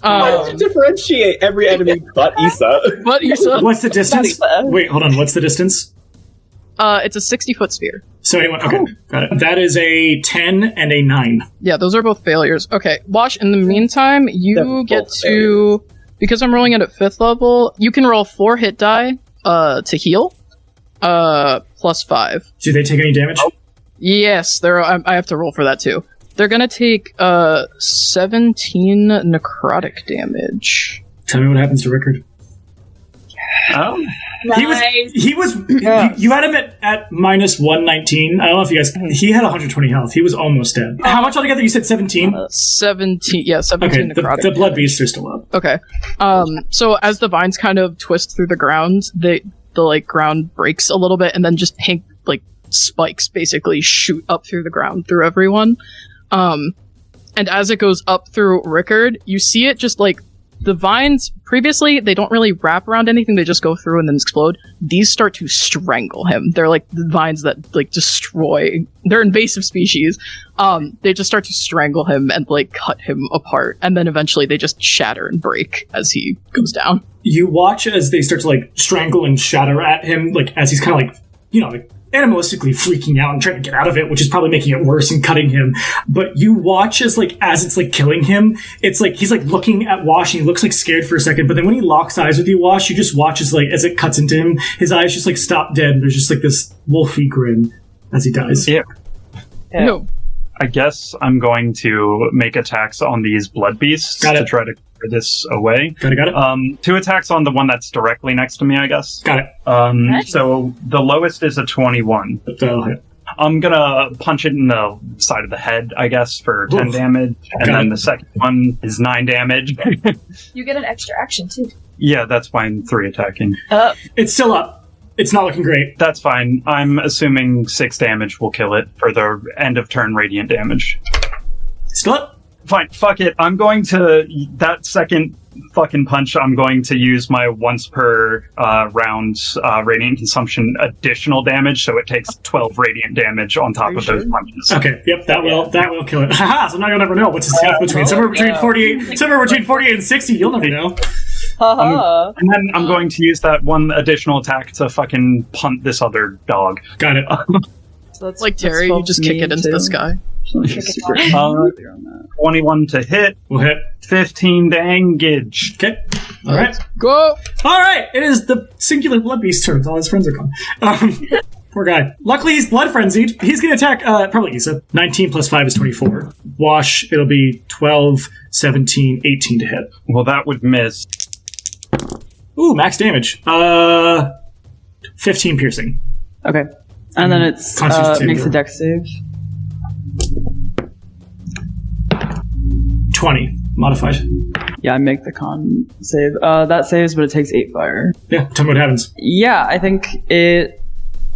Why did you differentiate every enemy but Issa? But Issa. What's the distance? Wait, hold on. What's the distance? It's a 60-foot sphere. So anyone, okay, got it. That is a 10 and a 9. Yeah, those are both failures. Okay, Wash, in the meantime, you get to, because I'm rolling it at 5th level, you can roll 4 hit die to heal, +5. Do they take any damage? Yes, I have to roll for that too. They're gonna take 17 necrotic damage. Tell me what happens to Rickard. Nice. He was you had him at -119. I don't know if you guys, he had 120 health. He was almost dead. How much altogether? You said 17? 17 Okay, necrotic. the blood beasts are still up. Okay. So as the vines kind of twist through the ground, the ground breaks a little bit, and then just pink spikes basically shoot up through the ground through everyone. And as it goes up through Rickard, you see it just the vines, previously, they don't really wrap around anything, they just go through and then explode. These start to strangle him. They're like the vines that, like, destroy... They're invasive species. They just start to strangle him and, like, cut him apart. And then eventually they just shatter and break as he goes down. You watch as they start to, like, strangle and shatter at him, like, as he's kind of, like, you know, like, animalistically freaking out and trying to get out of it, which is probably making it worse and cutting him. But you watch as it's like killing him, it's like he's like looking at Wash and he looks like scared for a second, but then when he locks eyes with you, Wash, you just watch as like as it cuts into him, his eyes just like stop dead and there's just like this wolfy grin as he dies. Yeah. No. I guess I'm going to make attacks on these blood beasts to try to clear this away. Got it. 2 attacks on the one that's directly next to me, I guess. Got it. So the lowest is a 21. That'll hit. I'm gonna punch it in the side of the head, I guess, for 10 damage. And then the second one is 9 damage. You get an extra action, too. Yeah, that's fine. 3 attacking. It's still up. It's not looking great. That's fine. I'm assuming 6 damage will kill it for the end of turn radiant damage. Still up? Fine. Fuck it. I'm going to... That second fucking punch, I'm going to use my once per round radiant consumption additional damage, so it takes 12 radiant damage on top of those punches. Okay, yep, that will kill it. Haha, so now you'll never know what's his health between. Somewhere between 48 and 60, you'll never know. And then I'm going to use that one additional attack to fucking punt this other dog. Got it. So that's like Terry, you just kick it into the sky. 21 to hit. Will hit. 15 to engage. Okay. All right. Go! Alright, it is the singular blood beast turn. All his friends are gone. Poor guy. Luckily, he's blood frenzied. He's going to attack, probably Issa. 19 plus 5 is 24. Wash, it'll be 12, 17, 18 to hit. Well, that would miss. Ooh, max damage. 15 piercing. Okay. And then it's makes a dex save. 20. Modified. Yeah, I make the con save. That saves, but it takes 8 fire. Yeah, tell me what happens. Yeah, I think it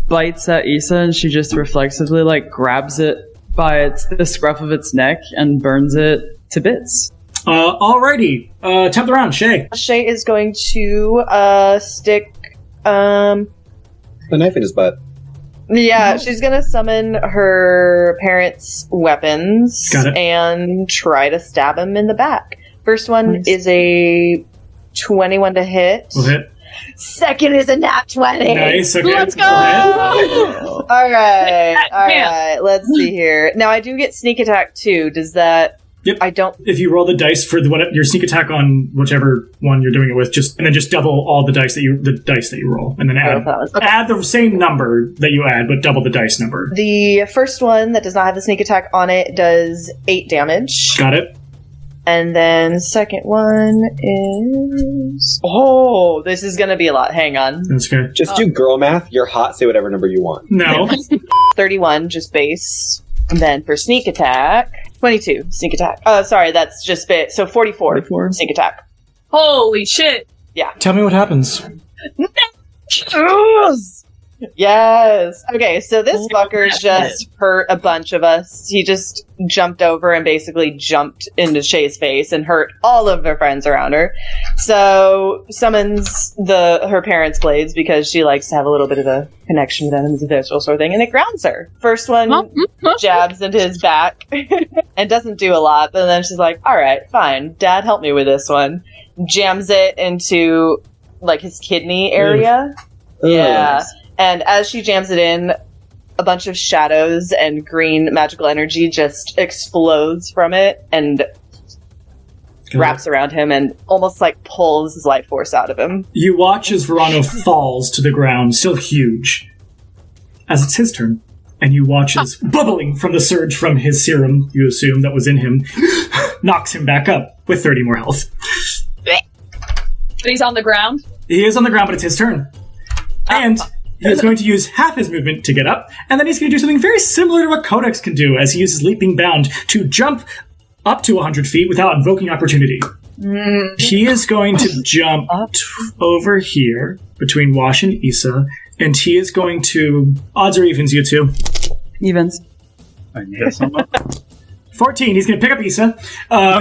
bites at Issa and she just reflexively like grabs it by the scruff of its neck and burns it to bits. Alrighty. Tap the round, Shay. Shay is going to stick the knife in his butt. Yeah, she's gonna summon her parents' weapons and try to stab him in the back. First one is a 21 to hit. Will hit. Second is a nat 20. Nice, okay. Let's go! Alright, let's see here. Now, I do get sneak attack too. Does that... Yep. I don't... If you roll the dice for your sneak attack on whichever one you're doing it with, and then just double all the dice that you roll, and then add the same number that you add, but double the dice number. The first one that does not have the sneak attack on it does 8 damage. Got it. And then second one is... Oh, this is going to be a lot. Hang on. That's okay. Just do girl math. You're hot. Say whatever number you want. No. 31, just base. And then for sneak attack, 22 sneak attack. Sorry, that's just bit. So 44 sneak attack. Holy shit. Yeah. Tell me what happens. Yes. Okay, so this fucker just hurt a bunch of us. He just jumped over and basically jumped into Shay's face and hurt all of her friends around her. So summons her parents' blades because she likes to have a little bit of a connection with them and it's a visual sort of thing, and it grounds her. First one jabs into his back and doesn't do a lot, but then she's like, alright, fine, Dad, help me with this one. Jams it into like his kidney area. Yeah. And as she jams it in, a bunch of shadows and green magical energy just explodes from it and wraps around him and almost like pulls his life force out of him. You watch as Vorano falls to the ground, still huge, as it's his turn. And you watch as bubbling from the surge from his serum, you assume, that was in him, knocks him back up with 30 more health. But he's on the ground? He is on the ground, but it's his turn. And... he is going to use half his movement to get up, and then he's going to do something very similar to what Codex can do, as he uses Leaping Bound to jump up to 100 feet without invoking opportunity. He is going to jump over here between Wash and Issa, and he is going to... Odds or evens, you two? Evens. I guess I'm up. 14. He's going to pick up Issa. Oh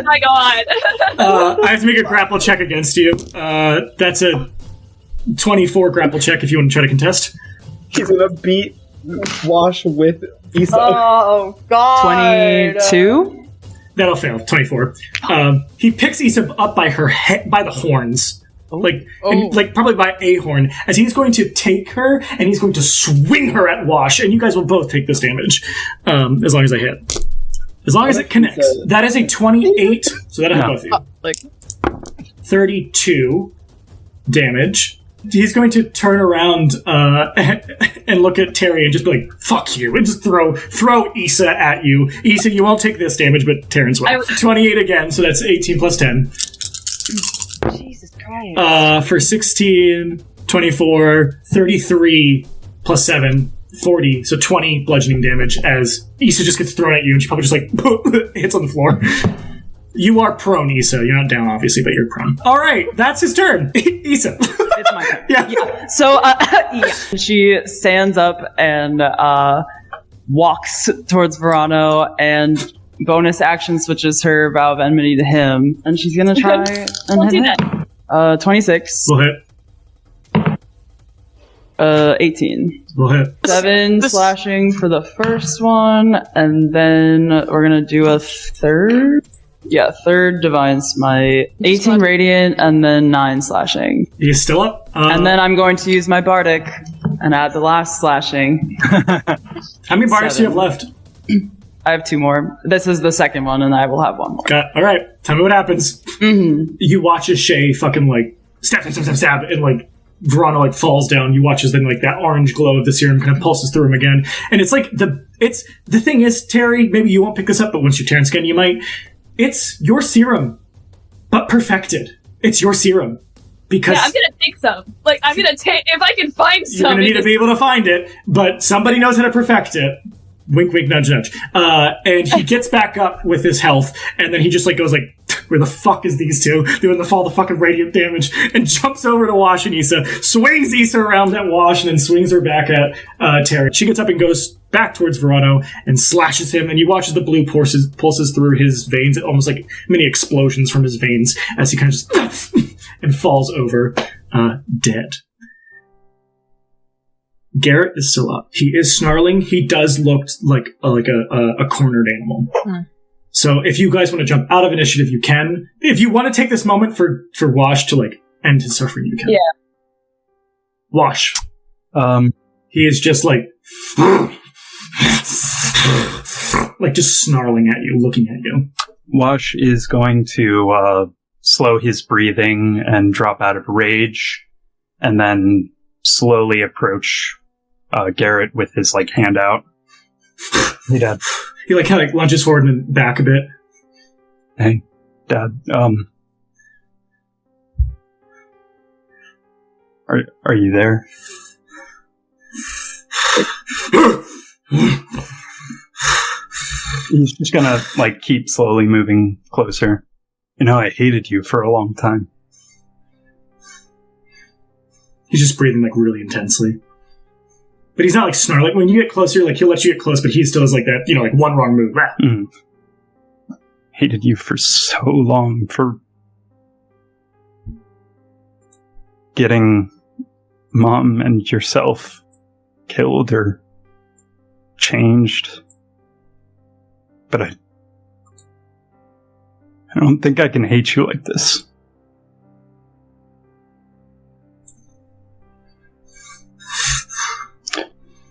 my god. I have to make a grapple check against you. That's a 24 grapple check if you want to try to contest. He's gonna beat Wash with Issa. Oh, God. 22? That'll fail. 24. He picks Issa up by her head, by the horns. And, probably by a horn, as he's going to take her and he's going to swing her at Wash, and you guys will both take this damage, as long as I hit. As long as it connects. That is a 28, so that'll hit both of you. 32 damage. He's going to turn around and look at Terry and just be like, fuck you, and just throw Issa at you. Issa, you won't take this damage, but Terrence will. 28 again, so that's 18 plus 10. Jesus Christ. For 16, 24, 33 plus 7, 40, so 20 bludgeoning damage as Issa just gets thrown at you and she probably just hits on the floor. You are prone, Issa. You're not down, obviously, but you're prone. All right, that's his turn. Issa. It's my turn. Yeah. So, she stands up and walks towards Vorano and bonus action switches her Vow of Enmity to him. And she's going to try and hit him. 26. We'll hit. 18. We'll hit. 7 slashing for the first one, and then we're going to do a third. Yeah, third Divine Smite. 18 Radiant, and then 9 slashing. He's still up? And then I'm going to use my Bardic and add the last slashing. How many Bardics do you have left? I have 2 more. This is the second one, and I will have 1 more. All right, tell me what happens. Mm-hmm. You watch as Shay fucking, stab, and, Vorano, falls down. You watch as then, that orange glow of the serum kind of pulses through him again. And it's the thing is, Terry, maybe you won't pick this up, but once you're Terran skin, you might. It's your serum, but perfected. It's your serum. Because I'm gonna take some. I'm gonna take, if I can find some. You're gonna need to be able to find it, but somebody knows how to perfect it. Wink, wink, nudge, nudge. And he gets back up with his health, and then he just goes where the fuck is these two doing the fucking radiant damage, and jumps over to Wash and Issa, swings Issa around at Wash, and then swings her back at Terry. She gets up and goes back towards Vorano and slashes him, and you watch as the blue pulses through his veins, almost like mini explosions from his veins, as he kind of just and falls over dead. Garrett is still up. He is snarling. He does look like a cornered animal. So if you guys want to jump out of initiative, you can. If you want to take this moment for Wash to end his suffering, you can. Yeah. Wash. He is just just snarling at you, looking at you. Wash is going to slow his breathing and drop out of rage, and then slowly approach Garrett with his hand out. Hey, Dad. He kind of lunges forward and back a bit. Hey, Dad. Are you there? He's just gonna keep slowly moving closer. I hated you for a long time. He's just breathing really intensely. But he's not snarling. When you get closer, he'll let you get close, but he still is that, one wrong move. Hated you for so long, for getting Mom and yourself killed or changed. But I don't think I can hate you like this.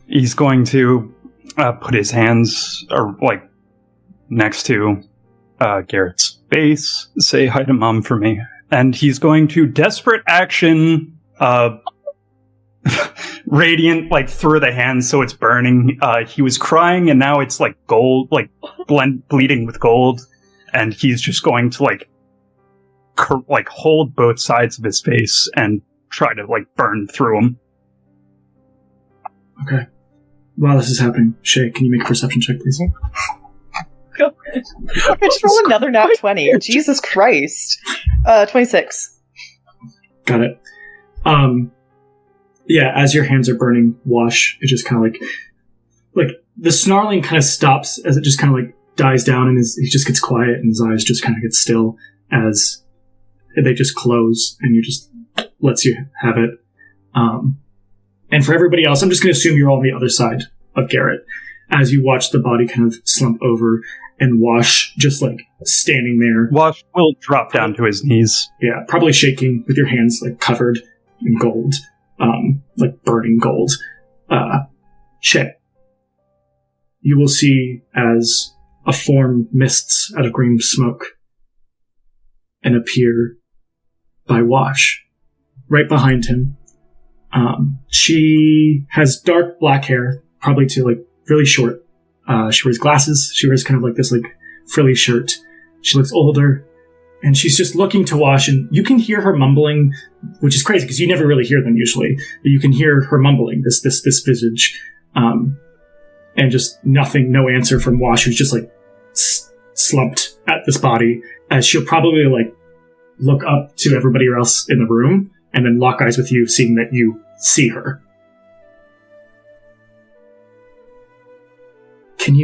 He's going to put his hands next to Garrett's face, say hi to Mom for me, and he's going to desperate action radiant through the hands so it's burning. He was crying and now it's gold, bleeding with gold, and he's just going to hold both sides of his face and try to burn through them. Okay. While this is happening, Shay, can you make a perception check, please? Go ahead. I just rolled another nat 20. Jesus Christ. 26. Got it. Yeah, as your hands are burning, Wash, it just kind of like, the snarling kind of stops as it just kind of, like, dies down, and he just gets quiet, and his eyes just kind of get still as they just close, and you just lets you have it. And for everybody else, I'm just going to assume you're all on the other side of Garrett as you watch the body kind of slump over and Wash just, like, standing there. Wash will drop down to his knees. Yeah, probably shaking with your hands, like, covered in gold, like burning gold. Shay, you will see as a form mists out of green smoke and appear by Wash, right behind him. She has dark black hair, probably to, like, really short. She wears glasses. She wears kind of like this, like, frilly shirt. She looks older, and she's just looking to Wash, and you can hear her mumbling, which is crazy because you never really hear them usually, but you can hear her mumbling this visage, and just nothing, no answer from Wash, who's just, like, slumped at this body, as she'll probably, like, look up to everybody else in the room and then lock eyes with you, seeing that you see her. Can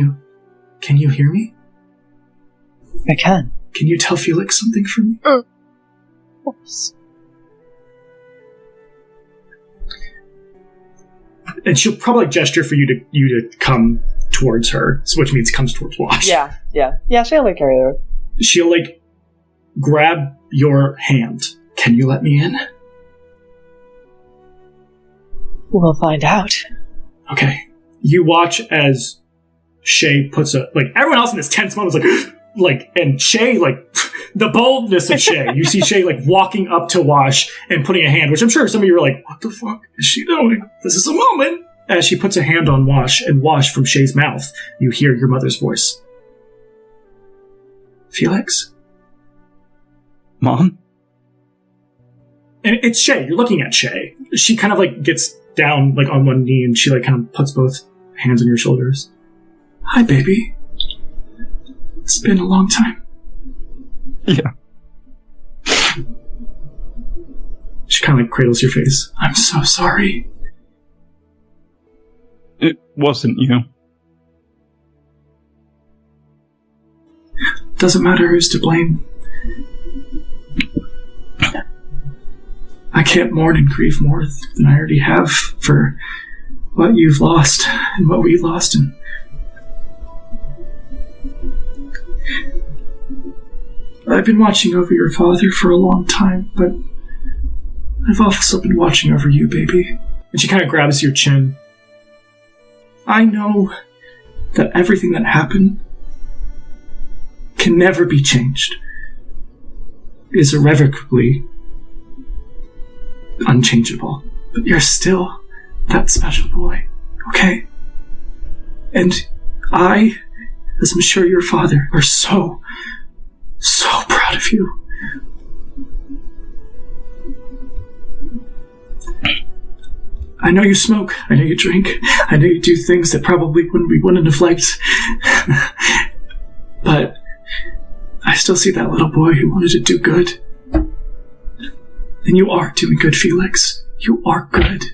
you hear me? I can. Can you tell Felix something for me? Of course. And she'll probably gesture for you to come towards her, which means comes towards Wash. Yeah, she'll like carry her. She'll, like, grab your hand. Can you let me in? We'll find out. Okay. You watch as Shay puts everyone else in this tense moment is like, and Shay, like, the boldness of Shay. You see Shay, like, walking up to Wash and putting a hand, which I'm sure some of you are like, what the fuck is she doing? This is a moment. As she puts a hand on Wash, and Wash, from Shay's mouth, you hear your mother's voice. Felix? Mom? And it's Shay. You're looking at Shay. She kind of, like, gets down, like, on one knee, and she, like, kind of puts both hands on your shoulders. Hi, baby. It's been a long time. Yeah. She kind of, like, cradles your face. I'm so sorry. It wasn't you. Doesn't matter who's to blame. I can't mourn and grieve more than I already have for what you've lost and what we lost. And I've been watching over your father for a long time, but I've also been watching over you, baby. And she kind of grabs your chin. I know that everything that happened can never be changed. It is irrevocably unchangeable. But you're still that special boy, okay? And I, as I'm sure your father, are so proud of you. I know you smoke, I know you drink, I know you do things that probably we wouldn't have liked. But I still see that little boy who wanted to do good. And you are doing good, Felix. You are good.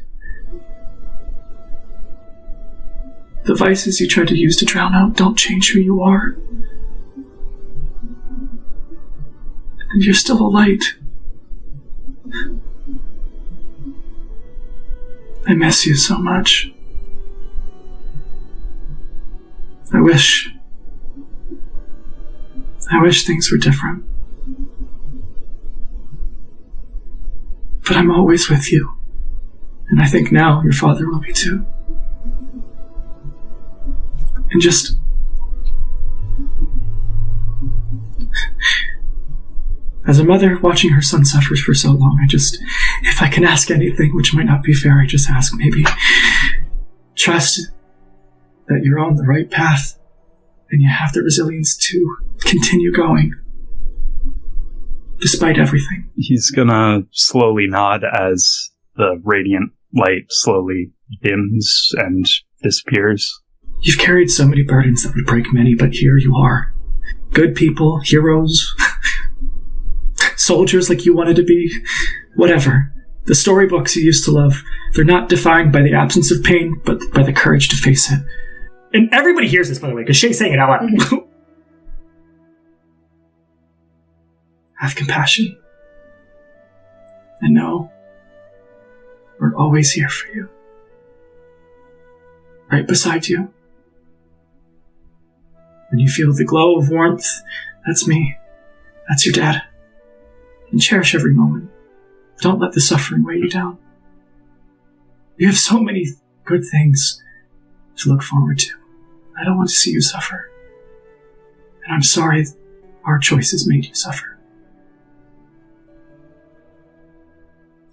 The vices you try to use to drown out don't change who you are. And you're still a light. I miss you so much. I wish things were different. But I'm always with you. And I think now your father will be too. And just... as a mother watching her son suffer for so long, if I can ask anything, which might not be fair, I just ask maybe, trust that you're on the right path and you have the resilience to continue going, despite everything. He's gonna slowly nod as the radiant light slowly dims and disappears. You've carried so many burdens that would break many, but here you are. Good people, heroes, soldiers like you wanted to be, whatever. The storybooks you used to love, they're not defined by the absence of pain, but by the courage to face it. And everybody hears this, by the way, because Shay's saying it out loud. Have compassion. And know we're always here for you. Right beside you. When you feel the glow of warmth, that's me. That's your dad. And cherish every moment. Don't let the suffering weigh you down. You have so many good things to look forward to. I don't want to see you suffer. And I'm sorry our choices made you suffer.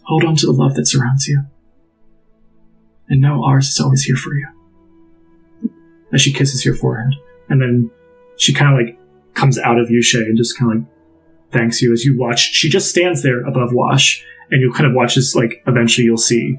Hold on to the love that surrounds you. And know ours is always here for you. As she kisses your forehead. And then she kind of like comes out of you, Shay, and just kind of like thanks you as you watch. She just stands there above Wash, and you kind of watch this, like, eventually you'll see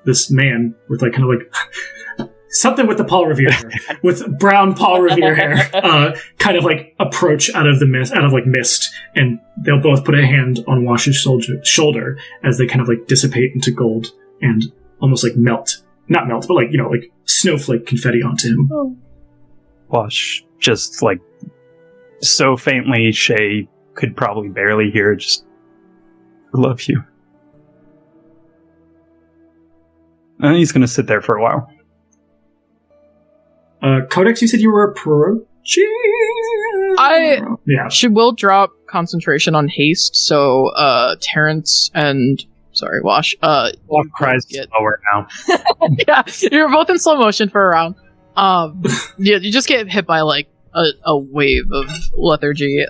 this man with like kind of like something with the Paul Revere hair, with brown Paul Revere hair, kind of like approach out of the mist, mist, and they'll both put a hand on Wash's shoulder as they kind of like dissipate into gold and almost like not melt, but like, you know, like snowflake confetti onto him. Oh. Wash just like so faintly, Shay could probably barely hear, just, I love you. And he's going to sit there for a while. Codex, you said you were approaching? She will drop concentration on haste, so Terrence and Wash. Wash cries slower now. Yeah, you're both in slow motion for a round. Yeah, you just get hit by like a wave of lethargy.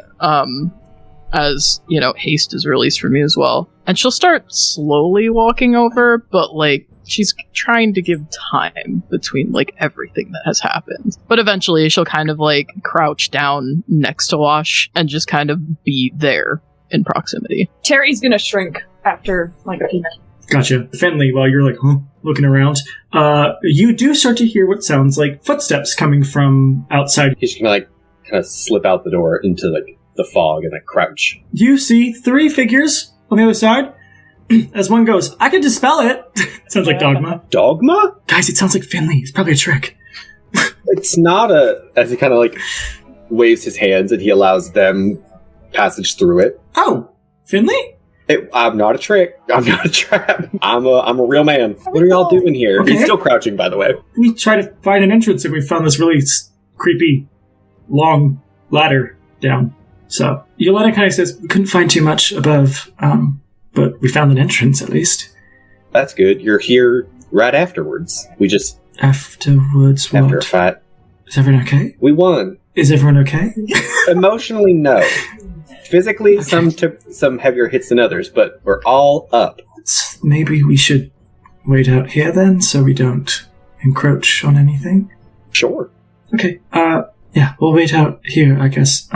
As you know, haste is released from you as well, and she'll start slowly walking over, but like she's trying to give time between like everything that has happened. But eventually, she'll kind of like crouch down next to Wash and just kind of be there in proximity. Terry's gonna shrink after like a few minutes. Gotcha. Finley, while you're like looking around, you do start to hear what sounds like footsteps coming from outside. He's gonna like kind of slip out the door into like the fog and like crouch. You see 3 figures on the other side. As one goes, I can dispel it. Sounds like Dogma. Dogma? Guys, it sounds like Finley. It's probably a trick. It's not as he kind of like waves his hands and he allows them passage through it. Oh, Finley? I'm not a trick. I'm not a trap. I'm a real man. What are y'all doing here? Okay. He's still crouching, by the way. We try to find an entrance and we found this really creepy, long ladder down. So, Yolanda kind of says, we couldn't find too much above, but we found an entrance at least. That's good. You're here right afterwards. We just... Afterwards, what? After a fight. Is everyone okay? We won. Is everyone okay? Emotionally, no. Physically, okay. Some took some heavier hits than others, but we're all up. Maybe we should wait out here then, so we don't encroach on anything? Sure. Okay, yeah, we'll wait out here, I guess.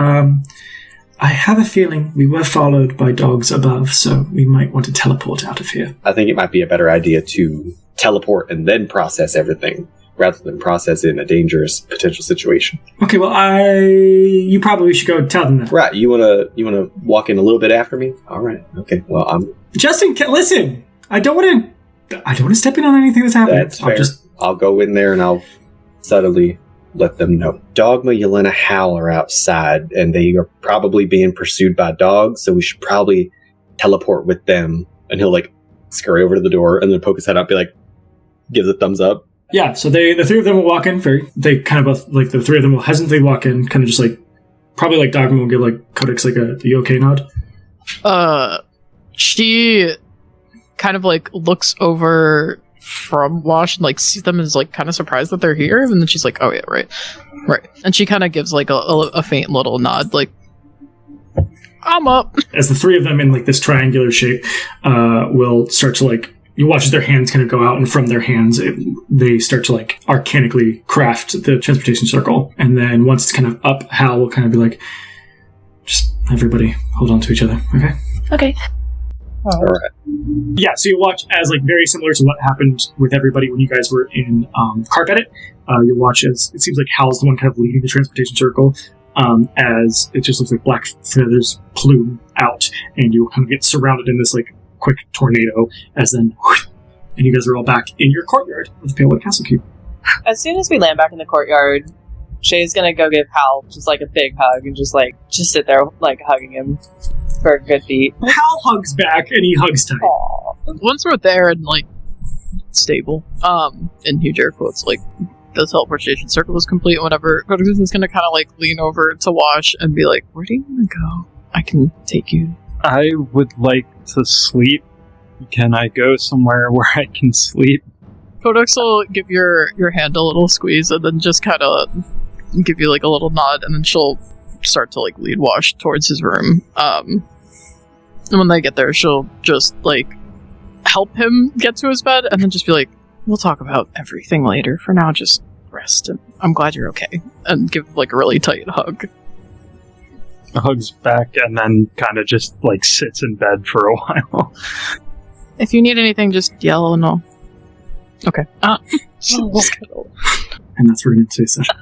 I have a feeling we were followed by dogs above, so we might want to teleport out of here. I think it might be a better idea to teleport and then process everything, rather than process it in a dangerous potential situation. Okay, well, you probably should go tell them that. Right, you wanna walk in a little bit after me? All right, okay. Well, I'm Justin. Listen, I don't want to step in on anything that's happening. That's fair. I'll go in there and I'll subtly let them know. Dogma, Yelena, Howl are outside, and they are probably being pursued by dogs, so we should probably teleport with them. And he'll like scurry over to the door and then poke his head up, be like, give the thumbs up. Yeah, so the 3 of them will walk in. They kind of both, like, the 3 of them will hesitantly walk in, kind of just like, probably like Dogma will give like Codex like the okay nod. She kind of like looks over from Wash and like sees them and is like kind of surprised that they're here, and then she's like, oh yeah, right, and she kind of gives like a faint little nod, like, I'm up. As the 3 of them in like this triangular shape will start to like, you watch as their hands kind of go out, and from their hands they start to like arcanically craft the transportation circle. And then once it's kind of up, Hal will kind of be like, just everybody hold on to each other, Okay. All right. Yeah, so you watch as, like, very similar to what happened with everybody when you guys were in Carp Edit. You watch as it seems like Hal's the one kind of leading the transportation circle, as it just looks like black feathers plume out, and you kind of get surrounded in this, like, quick tornado, as then, and you guys are all back in your courtyard of the Pale White Castle Keep. As soon as we land back in the courtyard, Shay's gonna go give Hal just like a big hug and just sit there like hugging him for a good beat. Hal hugs back and he hugs tight. Aww. Once we're there and like stable, in huge air quotes, like the teleportation circle is complete, whatever, Codex is gonna kinda like lean over to Wash and be like, where do you wanna go? I can take you. I would like to sleep. Can I go somewhere where I can sleep? Codex will give your hand a little squeeze and then just kinda give you like a little nod, and then she'll start to like lead Wash towards his room. And when they get there, she'll just like help him get to his bed, and then just be like, "We'll talk about everything later. For now, just rest. And I'm glad you're okay." And give like a really tight hug. Hugs back and then kind of just like sits in bed for a while. If you need anything, just yell and I'll. Okay. And that's where we're going to today's session.